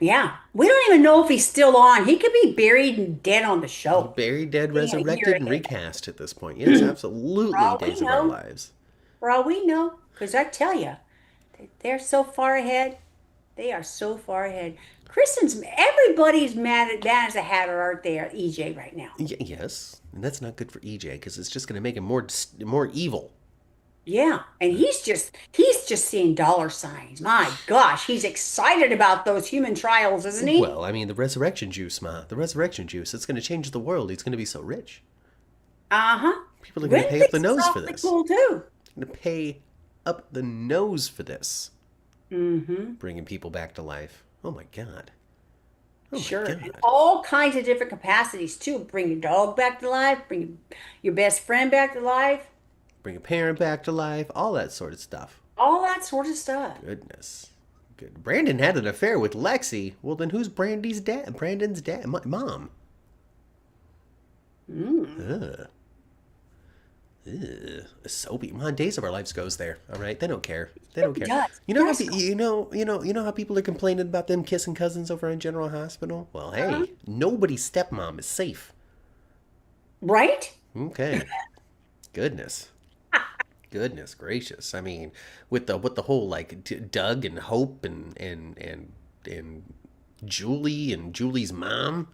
Yeah. We don't even know if he's still on. He could be buried and dead on the show. Buried, dead, Being a year resurrected, and ahead. recast at this point. Yes, For absolutely. all Days we of Our know, Lives. for all we know, because I tell you, they're so far ahead. They are so far ahead. Kristen's, everybody's mad as a hatter, aren't they, at EJ right now? Yes, and that's not good for EJ because it's just going to make him more evil. Yeah, and he's just seeing dollar signs. My gosh, he's excited about those human trials, isn't he? Well, I mean, the resurrection juice, ma. The resurrection juice. It's going to change the world. He's going to be so rich. Uh-huh. People are going to Gwen pay up the thinks it's nose for awfully this. cool too. Going to pay up the nose for this. Mm-hmm. Bringing people back to life. Oh my god. Oh my Sure. And god. all kinds of different capacities too. Bring your dog back to life, bring your best friend back to life, Bring a parent back to life. All that sort of stuff. all that sort of stuff. Goodness. Good. Brandon had an affair with Lexi. Well, then who's Brandy's dad? Brandon's dad? Mom. Mm. Ugh. Ugh. Soapy. Come on, Days of Our Lives goes there. All right, they don't care. They don't It care. does. You It know how does. you know how people are complaining about them kissing cousins over in General Hospital. Well, Uh-huh. hey, nobody's stepmom is safe. Right? Okay. Goodness. Goodness gracious. I mean, with the whole like Doug and Hope and Julie and Julie's mom.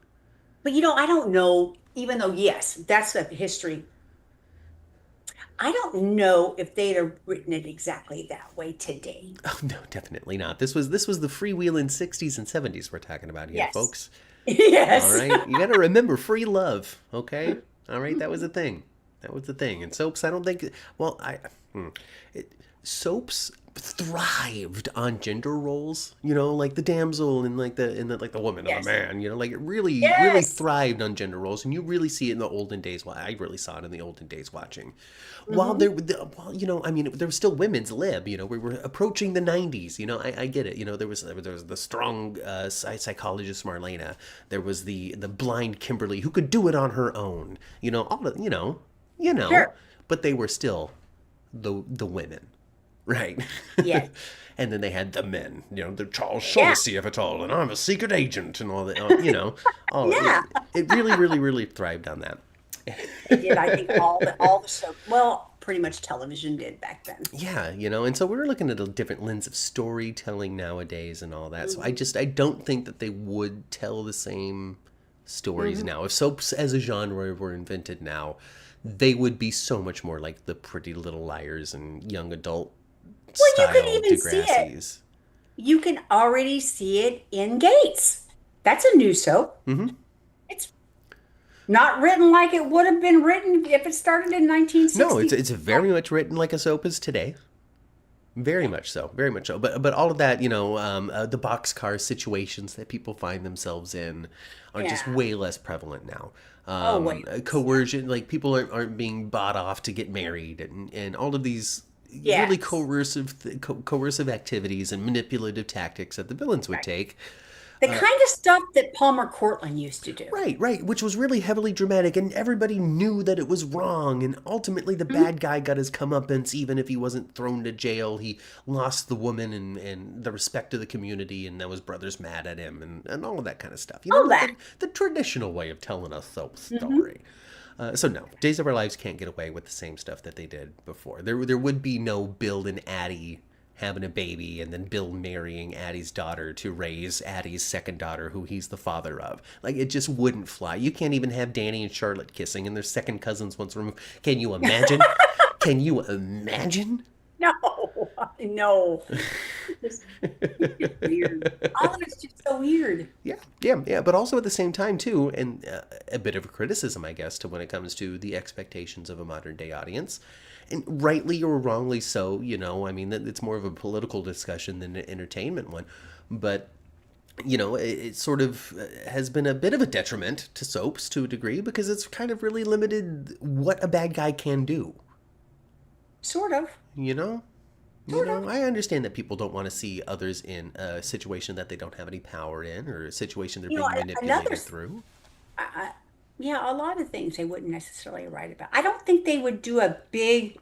But I don't know, even though, yes, that's the history. I don't know if they'd have written it exactly that way today. Oh no, definitely not. This was the freewheeling 60s and 70s we're talking about here, Yes. folks. All Yes. right, you got to remember free love, okay? All right, that was the thing. That was the thing. And soaps, I don't think. Well, it, soaps thrived on gender roles. You know, like the damsel and like the woman or the Yes. man. You know, like it really Yes. thrived on gender roles, and you really see it in the olden days. Well, I really saw it in the olden days watching. While Hmm. I mean, there was still women's lib. You know, we were approaching the '90s. You know, I get it. You know, there was the strong psychologist Marlena. There was the blind Kimberly who could do it on her own. You know, all the Sure. but they were still the women, right? Yes. And then they had the men, the Charles Yeah. Shaughnessy of it all, and I'm a secret agent and all that, all Yeah. it really thrived on that. It did. I think all the soap, well, pretty much television did back then. Yeah, and so we're looking at a different lens of storytelling nowadays and all that. So Hmm. I don't think that they would tell the same stories Hmm. now. If soaps as a genre were invented now, they would be so much more like the Pretty Little Liars and young adult Well, you can style even see it. Degrassi's. You can already see it in Gates. That's a new soap. Hmm. It's not written like it would have been written if it started in No, it's 1960. it's very much written like a soap is today. Very much so, very much so. But all of that, the boxcar situations that people find themselves in are just Yeah. way less prevalent now. Oh, wait. Yeah. Coercion, like people aren't being bought off to get married, and all of these really Yes. coercive activities and manipulative tactics that the villains would Right. take. The kind of stuff that Palmer Cortland used to do. Right, right, which was really heavily dramatic, and everybody knew that it was wrong, and ultimately the Mhm. bad guy got his comeuppance, even if he wasn't thrown to jail. He lost the woman and the respect of the community, and now his brother's mad at him, and all of that kind of stuff. All Like that. the traditional way of telling a soap Hmm. story. So no, Days of Our Lives can't get away with the same stuff that they did before. There would be no Bill and Addie having a baby and then Bill marrying Addie's daughter to raise Addie's second daughter who he's the father of. Like it just wouldn't fly. You can't even have Danny and Charlotte kissing and their second cousins once removed. Can you imagine? Can you imagine? No, no. It's just weird. All of it's just so weird. Yeah. But also at the same time, too, and a bit of a criticism, I guess, to when it comes to the expectations of a modern day audience. And rightly or wrongly so, I mean, it's more of a political discussion than an entertainment one. But, it sort of has been a bit of a detriment to soaps to a degree because it's kind of really limited what a bad guy can do, Sort of. you know? Sort of. I understand that people don't want to see others in a situation that they don't have any power in or a situation they're being Another, manipulated through. I, yeah, a lot of things they wouldn't necessarily write about. I don't think they would do a big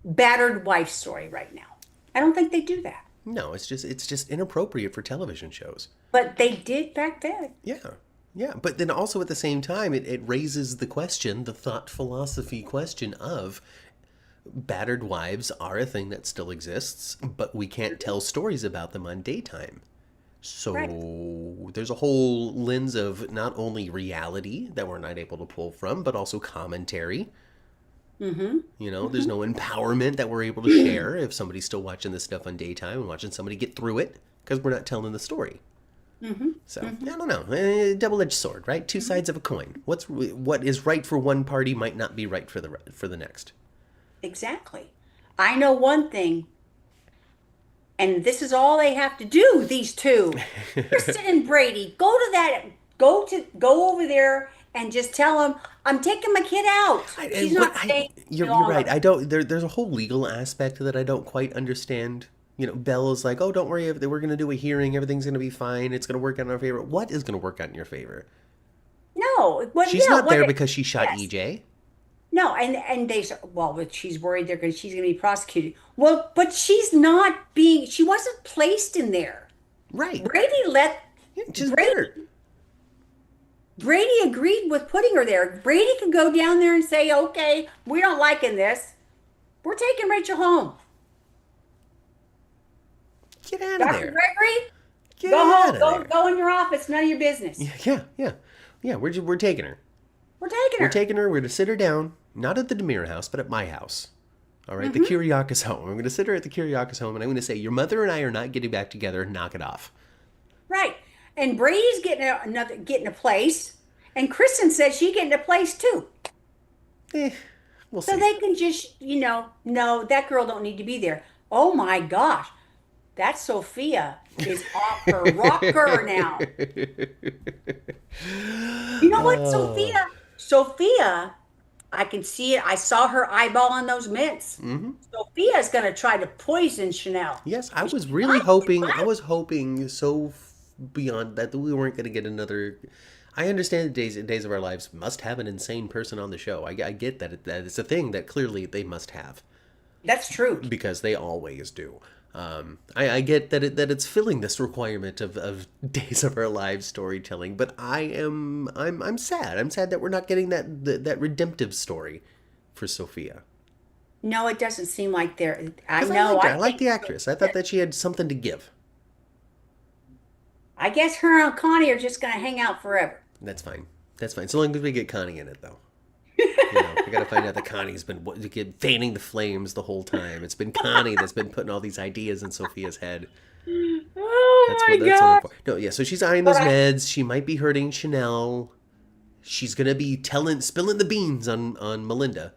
battered wife story right now. I don't think they do that. No, it's just inappropriate for television shows. But they did back then. Yeah. Yeah, but then also at the same time, it raises the question, the thought philosophy question of battered wives are a thing that still exists, but we can't tell stories about them on daytime. Right. So there's a whole lens of not only reality that we're not able to pull from, but also commentary. Mm-hmm. There's no empowerment that we're able to share if somebody's still watching this stuff on daytime and watching somebody get through it because we're not telling the story. Mm-hmm. So Mm-hmm. I don't know, double-edged sword, right? Two sides of a coin. What is right for one party might not be right for the next. Exactly. I know one thing, and this is all they have to do, these two. Kristen and Brady, go over there and just tell them, I'm taking my kid out. She's not staying any You're right. longer. I don't. There's a whole legal aspect that I don't quite understand. Belle's like, oh, don't worry, we're going to do a hearing. Everything's going to be fine. It's going to work out in our favor. What is going to work out in your favor? No, what She's yeah, not what there because she shot yes. EJ. No, and they said, well, but she's worried they're going she's going to be prosecuted. Well, but she wasn't placed in there. Right. Brady let Yeah, just Brady better. Brady agreed with putting her there. Brady could go down there and say, "Okay, we don't liking this. We're taking Rachel home." Get out of Dr. there. Gregory, Get go out home. of Go there. go in your office. None of your business. Yeah. We're taking her. We're taking We're her. taking her. We're going to sit her down, not at the Demir house, but at my house. All right, the Hmm. Kiriakis home. I'm going to sit her at the Kiriakis home, and I'm going to say, your mother and I are not getting back together. Knock it off. Right. And Brady's getting a place, and Kristen says she's getting a place too. Eh, we'll So see. they can just, no, that girl don't need to be there. Oh my gosh, that Sophia is off her rocker now. You know what, Oh. Sophia, I can see it. I saw her eyeball on those mints. Hmm. Sophia's going to try to poison Chanel. Yes, I was She really might, hoping. I right? was hoping beyond that we weren't going to get another. I understand that Days of Our Lives must have an insane person on the show. I get that it's a thing that clearly they must have That's true. because they always do. I get that it's filling this requirement of Days of Our Lives storytelling, but I'm sad. I'm sad that we're not getting that redemptive story for Sophia. No, it doesn't seem like there. I Because I know. liked her. I I liked think the actress. I thought that she had something to give. I guess her and Connie are just going to hang out forever. That's fine. That's fine. So long as we get Connie in it, though. We got to find out that Connie's been fanning the flames the whole time. It's been Connie that's been putting all these ideas in Sophia's head. Oh my That's what I'm gosh. for. No, yeah. So she's eyeing But those I meds. She might be hurting Chanel. She's gonna be spilling the beans on Melinda.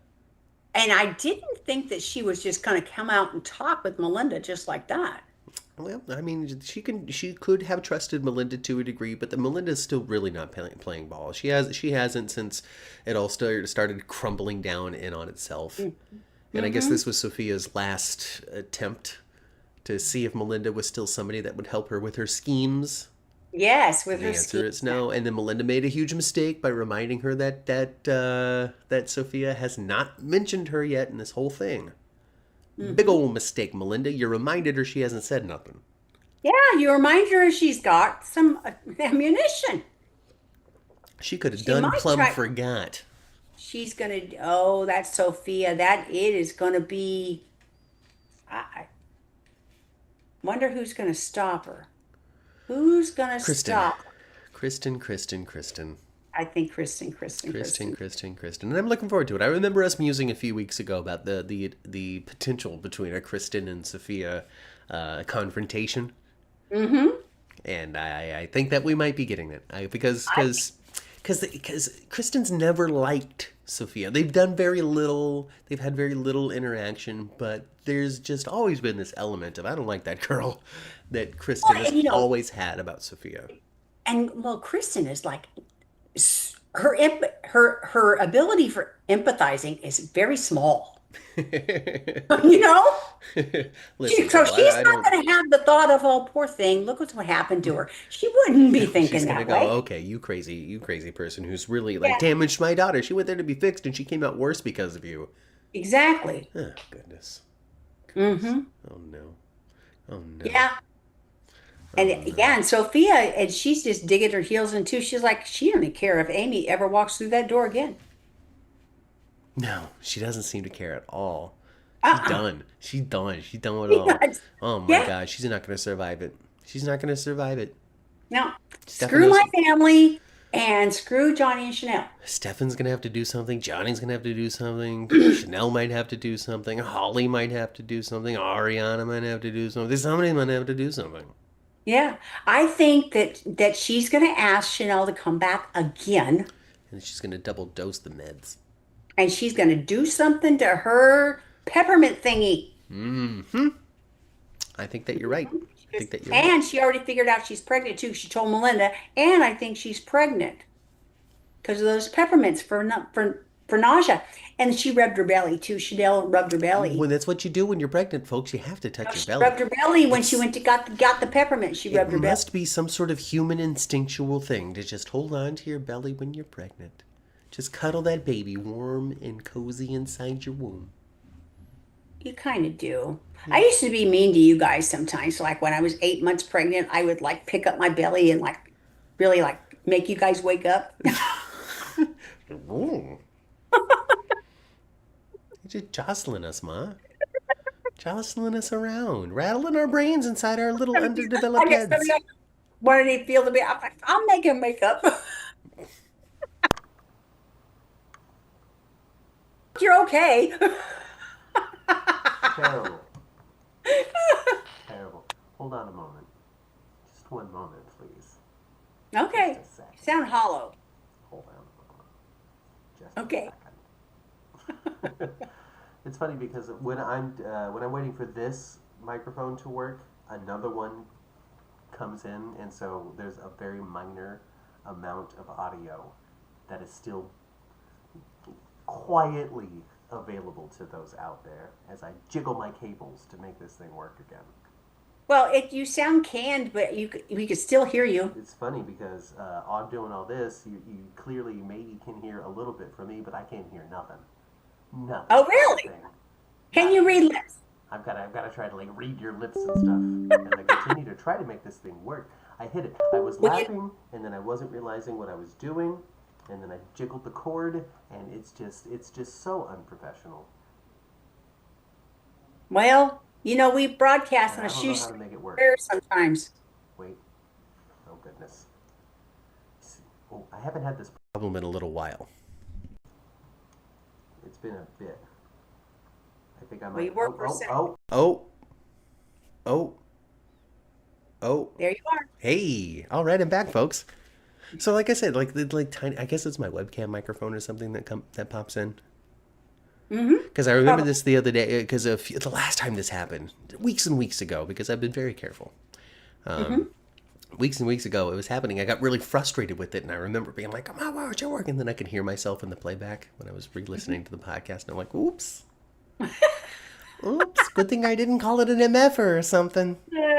and I didn't think that she was just going to come out and talk with Melinda just like that. Well, I mean, she could have trusted Melinda to a degree, but the Melinda's still really not playing ball. She hasn't since it all started crumbling down in on itself. And I guess Mm-hmm. this was Sophia's last attempt to see if Melinda was still somebody that would help her with her schemes. Yes, with The her answer scheme. is no. And then Melinda made a huge mistake by reminding her that Sophia has not mentioned her yet in this whole thing. Big Hmm. old mistake, Melinda. You reminded her she hasn't said nothing. Yeah, you remind her she's got some ammunition. She could have She done might plumb try. forgot. She's gonna. Oh, that's Sophia. That it is gonna be. I wonder who's gonna stop her. Who's gonna Kristen. stop her? Kristen. I think Kristen. Kristen. And I'm looking forward to it. I remember us musing a few weeks ago about the potential between a Kristen and Sophia confrontation. Mm-hmm. And I think that we might be getting it. I Because Kristen's never liked Sophia. They've done very little. They've had very little interaction, but there's just always been this element of I don't like that girl that Kristen well, has and always had about Sophia. Kristen is like her ability for empathizing is very small. You know? Listen, So girl, she's I not don't. going to have the thought of, oh, poor thing, look what happened to her. She wouldn't be She's thinking gonna that go, way. okay, you crazy person who's really like Yeah, damaged my daughter. She went there to be fixed, and she came out worse because of you. exactly. Oh goodness, goodness. Hmm. Oh no. Oh no. Yeah. And Oh no. yeah, and Sophia, and she's just digging her heels in too. She's like, she don't even care if Amy ever walks through that door again. No, she doesn't seem to care at all. She's Uh-uh. done. She's done. She's done with it all. Yes. Oh my Yeah. God, she's not gonna survive it. She's not gonna survive it. No. Screw Stefano's my family and screw Johnny and Chanel. Stefan's gonna have to do something. Johnny's gonna have to do something. Chanel might have to do something. Holly might have to do something. Ariana might have to do something. Somebody might have to do something. Yeah. I think that she's gonna ask Chanel to come back again, And she's gonna double dose the meds. and she's gonna do something to her peppermint thingy. Hmm. I think that you're right. I think that you're right. And she already figured out she's pregnant too. She told Melinda, and I think she's pregnant because of those peppermints for nausea. And she rubbed her belly too. Chanel rubbed her belly. When that's what you do when you're pregnant, folks. You have to No, touch your she belly. rubbed her belly when she It's went to got the peppermint. She it rubbed her belly. must be some sort of human instinctual thing to just hold on to your belly when you're pregnant. Just cuddle that baby warm and cozy inside your womb. You kind of do. I Yeah. used to be mean to you guys sometimes. Like when I was 8 months pregnant, I would like pick up my belly and like really like make you guys wake up. Ooh. You're just jostling us, Ma. Jostling us around, rattling our brains inside our little I underdeveloped guess heads. somebody wanted to feel the bit. I'm like, I'll make him wake up. You're okay. Terrible. Terrible. Hold on a moment. Just one moment, please. Just Okay. a You second. sound hollow. Hold on a moment. Just Okay. a second. It's funny because when I'm waiting for this microphone to work, another one comes in, and so there's a very minor amount of audio that is still quietly available to those out there as I jiggle my cables to make this thing work again. Well, you sound canned, but we could still hear you. It's funny because I'm doing all this. You clearly maybe can hear a little bit from me, but I can't hear nothing. Nothing. Oh, Not a really? thing. Can Not a you thing. read lips? I've got to try to like read your lips and stuff, and I continue to try to make this thing work. I hit it. I was Would you? laughing, and then I wasn't realizing what I was doing, and then I jiggled the cord, and it's just so unprofessional, Well, we broadcast and on a I don't know how to shoestring make it work. sometimes. Wait, oh goodness. Oh, I haven't had this problem in a little while. It's been a bit. I think I Well, might. you work for a second. Oh. Oh. There you are. Hey. All right, I'm back, folks. So, like I said, like tiny. I guess it's my webcam microphone or something that pops in. Mm-hmm. Because I remember Probably. this the other day. Because of the last time this happened, weeks and weeks ago. Because I've been very careful. Mm-hmm. Weeks and weeks ago, it was happening. I got really frustrated with it, and I remember being like, "Come on, why aren't you working?" And then I could hear myself in the playback when I was re-listening to the podcast, and I'm like, "Oops, oops. Good thing I didn't call it an MF or something."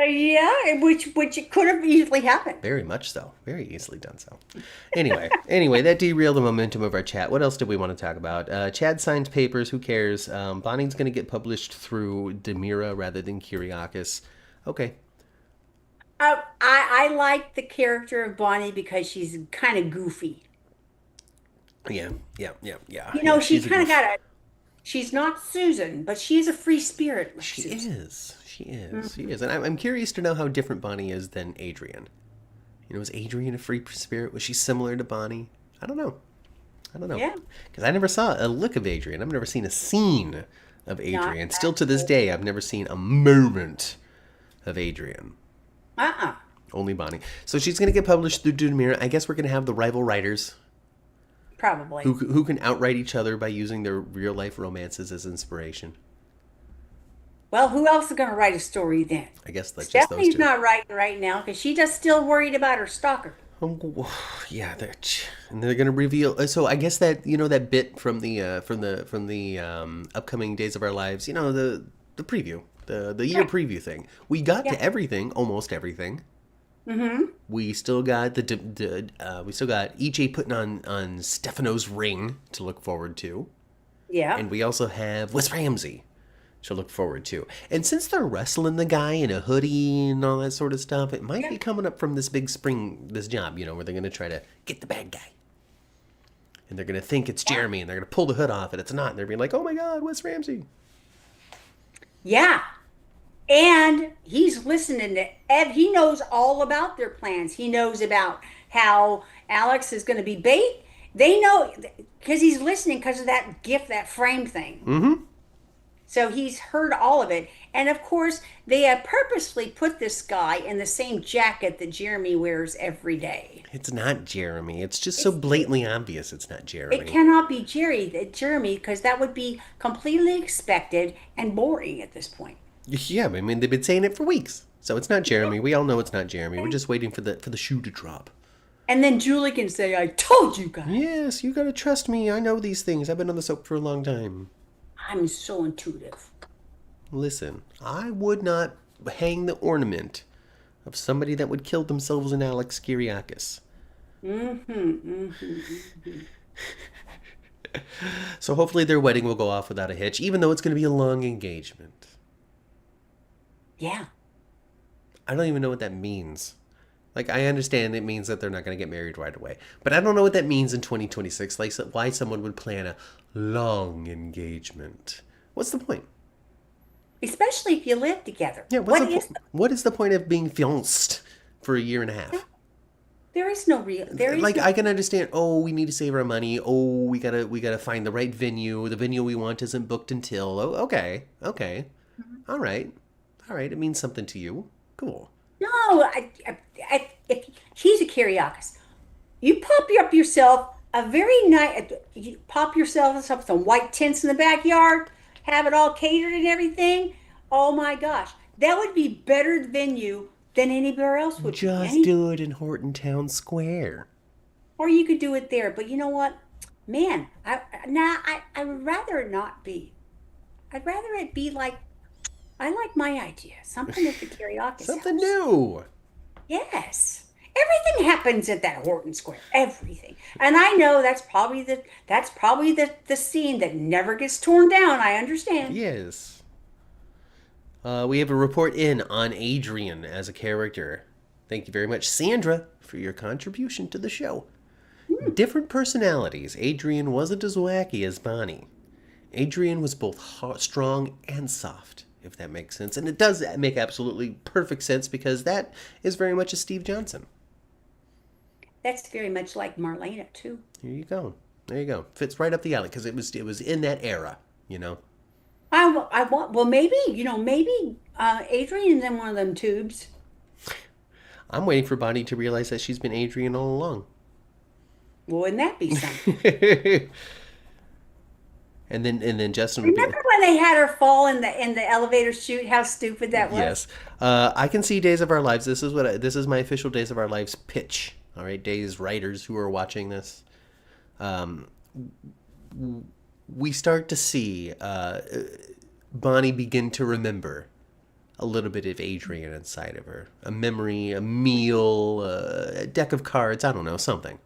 Yeah, which it could have easily happened. Very much so. Very easily done so. Anyway, that derailed the momentum of our chat. What else did we want to talk about? Chad signed papers. Who cares? Bonning's going to get published through Demira rather than Kyriakis. Okay. I like the character of Bonnie because she's kind of goofy. Yeah. She She's a kind of goof. got a. She's not Susan, but she's a free spirit like She Susan. is. She is. She Mhm. is. And I'm curious to know how different Bonnie is than Adrian. Was Adrian a free spirit? Was she similar to Bonnie? I don't know. I don't know. Yeah, Because I never saw a look of Adrian. I've never seen a scene of not Adrian. Still that to this old. day, I've never seen a moment of Adrian. Uh-uh. Only Bonnie. So she's going to get published through Dunmere. I guess we're going to have the rival writers Probably. who can outright each other by using their real life romances as inspiration. Well, who else is going to write a story then? I guess that's just those Stephanie's two. not writing right now because she's just still worried about her stalker. Yeah, and they're gonna reveal. So I guess that that bit from the upcoming Days of Our Lives. The preview, the year Right. preview thing. We got Yeah. to everything, almost everything. Mm-hmm. We still got we still got EJ putting on Stefano's ring to look forward to, Yeah. and we also have Wes Ramsey she'll look forward to. And since they're wrestling the guy in a hoodie and all that sort of stuff, it might be Yeah. coming up from this big spring, this job, where they're going to try to get the bad guy. And they're going to think it's Jeremy, and they're going to pull the hood off, and it's not. And they're being like, oh my God, Wes Ramsey. Yeah. And he's listening to Ev. He knows all about their plans. He knows about how Alex is going to be bait. They know because he's listening because of that gift, that frame thing. Mm-hmm. So he's heard all of it. And of course, they have purposely put this guy in the same jacket that Jeremy wears every day. It's not Jeremy. It's just so It's blatantly obvious it's not it Jeremy. cannot be Jeremy because that would be completely expected and boring at this point. Yeah, I mean, they've been saying it for weeks. So it's not Jeremy. We all know it's not Jeremy. We're just waiting for the shoe to drop. And then Julie can say, I told you guys. Yes, you gotta trust me. I know these things. I've been on the soap for a long time. I'm so intuitive. Listen, I would not hang the ornament of somebody that would kill themselves in Alex Kyriakis. So hopefully their wedding will go off without a hitch, even though it's going to be a long engagement. Yeah. I don't even know what that means. Like, I understand it means that they're not going to get married right away. But I don't know what that means in 2026. Like, why someone would plan a long engagement. What's the point? Especially if you live together. Yeah, What is what is the point of being fiancé for a year and a half? there is no real there is Like, no I can understand, oh, we need to save our money. Oh, we gotta find the right venue. The venue we want isn't booked until. Oh, okay. All right. It means something to you. Cool. no if he's a Kyriakis. You pop up yourself a very nice you pop yourself up some white tents in the backyard, have it all catered and everything. Oh my gosh. That would be better venue than anywhere else would be. Just do it in Horton Town Square. Or you could do it there. But you know what? Man, I would rather it not be. I'd rather it be like I like my idea. Something at the Kyriakis Something house. new. Yes. Everything happens at that Horton Square. Everything. And I know that's probably the scene that never gets torn down. I understand. Yes. We have a report in on Adrian as a character. Thank you very much, Sandra, for your contribution to the show. Different personalities. Adrian wasn't as wacky as Bonnie. Adrian was both strong and soft, if that makes sense. And it does make absolutely perfect sense because that is very much a Steve Johnson. That's very much like Marlena too. Here you go. There you go. Fits right up the alley because it was in that era, I want well maybe Adrian's in one of them tubes. I'm waiting for Bonnie to realize that she's been Adrian all along. Wouldn't that be something? and then Justin would be Remember when they had her fall in the elevator chute? How stupid that was. yes. I can see Days of Our Lives. This is my official Days of Our Lives pitch. All right, Days writers who are watching this. We start to see Bonnie begin to remember a little bit of Adrian inside of her. A memory, a meal, a deck of cards, I don't know, something.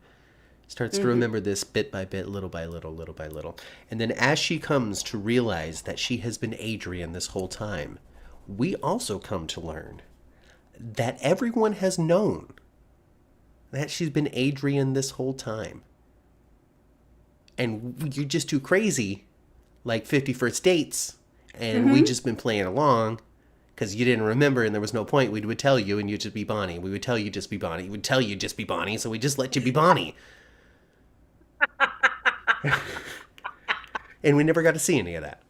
Starts to remember this bit by bit, little by little, little by little. And then as she comes to realize that she has been Adrian this whole time, we also come to learn that everyone has known that she's been Adrian this whole time. And you're just too crazy, like 50 First Dates, and we just been playing along because you didn't remember and there was no point. We would tell you and you'd just be Bonnie. We would tell you just be Bonnie. We would tell you just be Bonnie, so we just let you be Bonnie. And we never got to see any of that.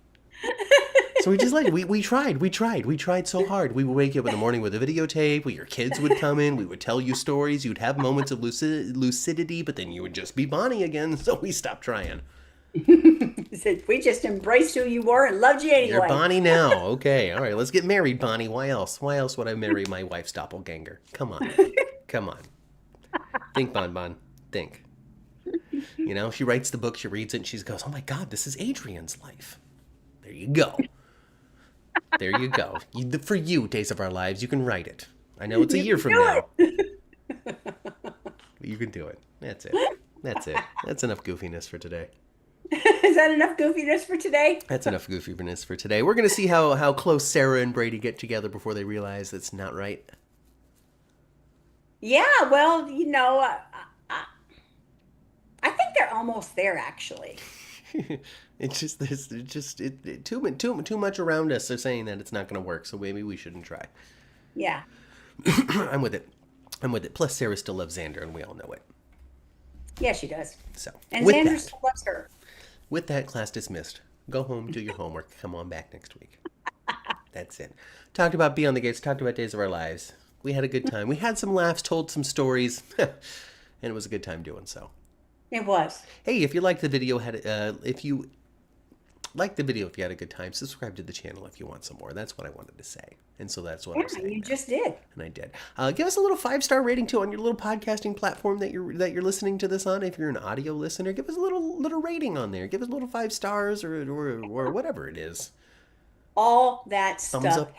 So we just we tried so hard. We would wake you up in the morning with a videotape. Your kids would come in. We would tell you stories. You'd have moments of lucidity, but then you would just be Bonnie again. So we stopped trying. He said, we just embraced who you were and loved you anyway. You're Bonnie now. Okay, all right. Let's get married, Bonnie. Why else? Why else would I marry my wife's doppelganger? Come on. Think, Bon. Think. She writes the book. She reads it, and she goes, "Oh my God, this is Adrian's life." There you go. There you go. For you, Days of Our Lives, you can write it. I know it's a year from now. But you can do it. That's it. That's enough goofiness for today. Is that enough goofiness for today? That's enough goofiness for today. We're going to see how close Sarah and Brady get together before they realize that's not right. Yeah, well, I, I think they're almost there, actually. It's just this. It's just too much around us are saying that it's not going to work. So maybe we shouldn't try. Yeah. I'm with it. I'm with it. Plus, Sarah still loves Xander, and we all know it. Yeah, she does. So And with Xander that, still loves her. with that, class dismissed. Go home, do your homework. Come on back next week. That's it. Talked about Beyond the Gates. Talked about Days of Our Lives. We had a good time. We had some laughs, told some stories, and it was a good time doing so. It was. Hey, if you liked the video, if you like the video, if you had a good time, subscribe to the channel if you want some more. That's what I wanted to say, and so that's what Yeah, I'm saying you now. just did. And I did. Give us a little 5-star rating too on your little podcasting platform that you're listening to this on. If you're an audio listener, give us a little rating on there. Give us a little 5 stars or whatever it is. All that Thumbs stuff. up,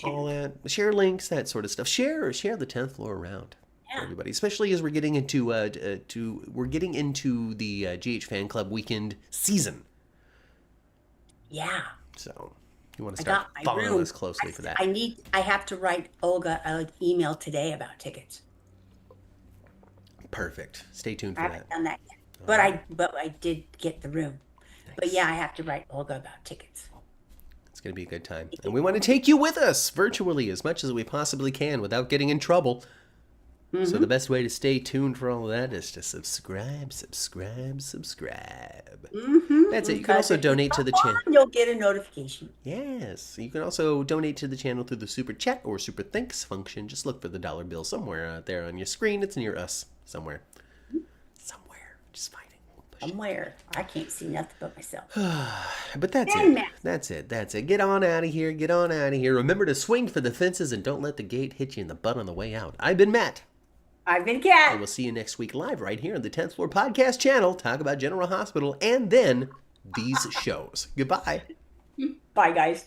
all that. Share links, that sort of stuff. Share the 10th floor around. Yeah. Everybody, especially as we're getting into the GH Fan Club weekend season. Yeah. So you want to I start got my following room. us closely for that. I have to write Olga an email today about tickets. Perfect. Stay tuned I for haven't that. done that yet. All But right. I did get the room. But Nice. yeah, I have to write Olga about tickets. It's going to be a good time. And we want to take you with us virtually as much as we possibly can without getting in trouble. So the Mm-hmm. best way to stay tuned for all of that is to subscribe, subscribe, subscribe. That's Mm-hmm. it. You can Because also if you donate to come the channel. on, you'll get a notification. Yes. You can also donate to the channel through the Super Chat or Super Thanks function. Just look for the dollar bill somewhere out there on your screen. It's near us somewhere. Somewhere. Just find it. We'll push it. Somewhere. I can't see nothing but myself. But that's And it. Matt. That's it. That's it. Get on out of here. Get on out of here. Remember to swing for the fences and don't let the gate hit you in the butt on the way out. I've been Matt. I've been And Cat. we'll see you next week live right here on the 10th Floor Podcast channel. Talk about General Hospital and then these shows. Goodbye. Bye, guys.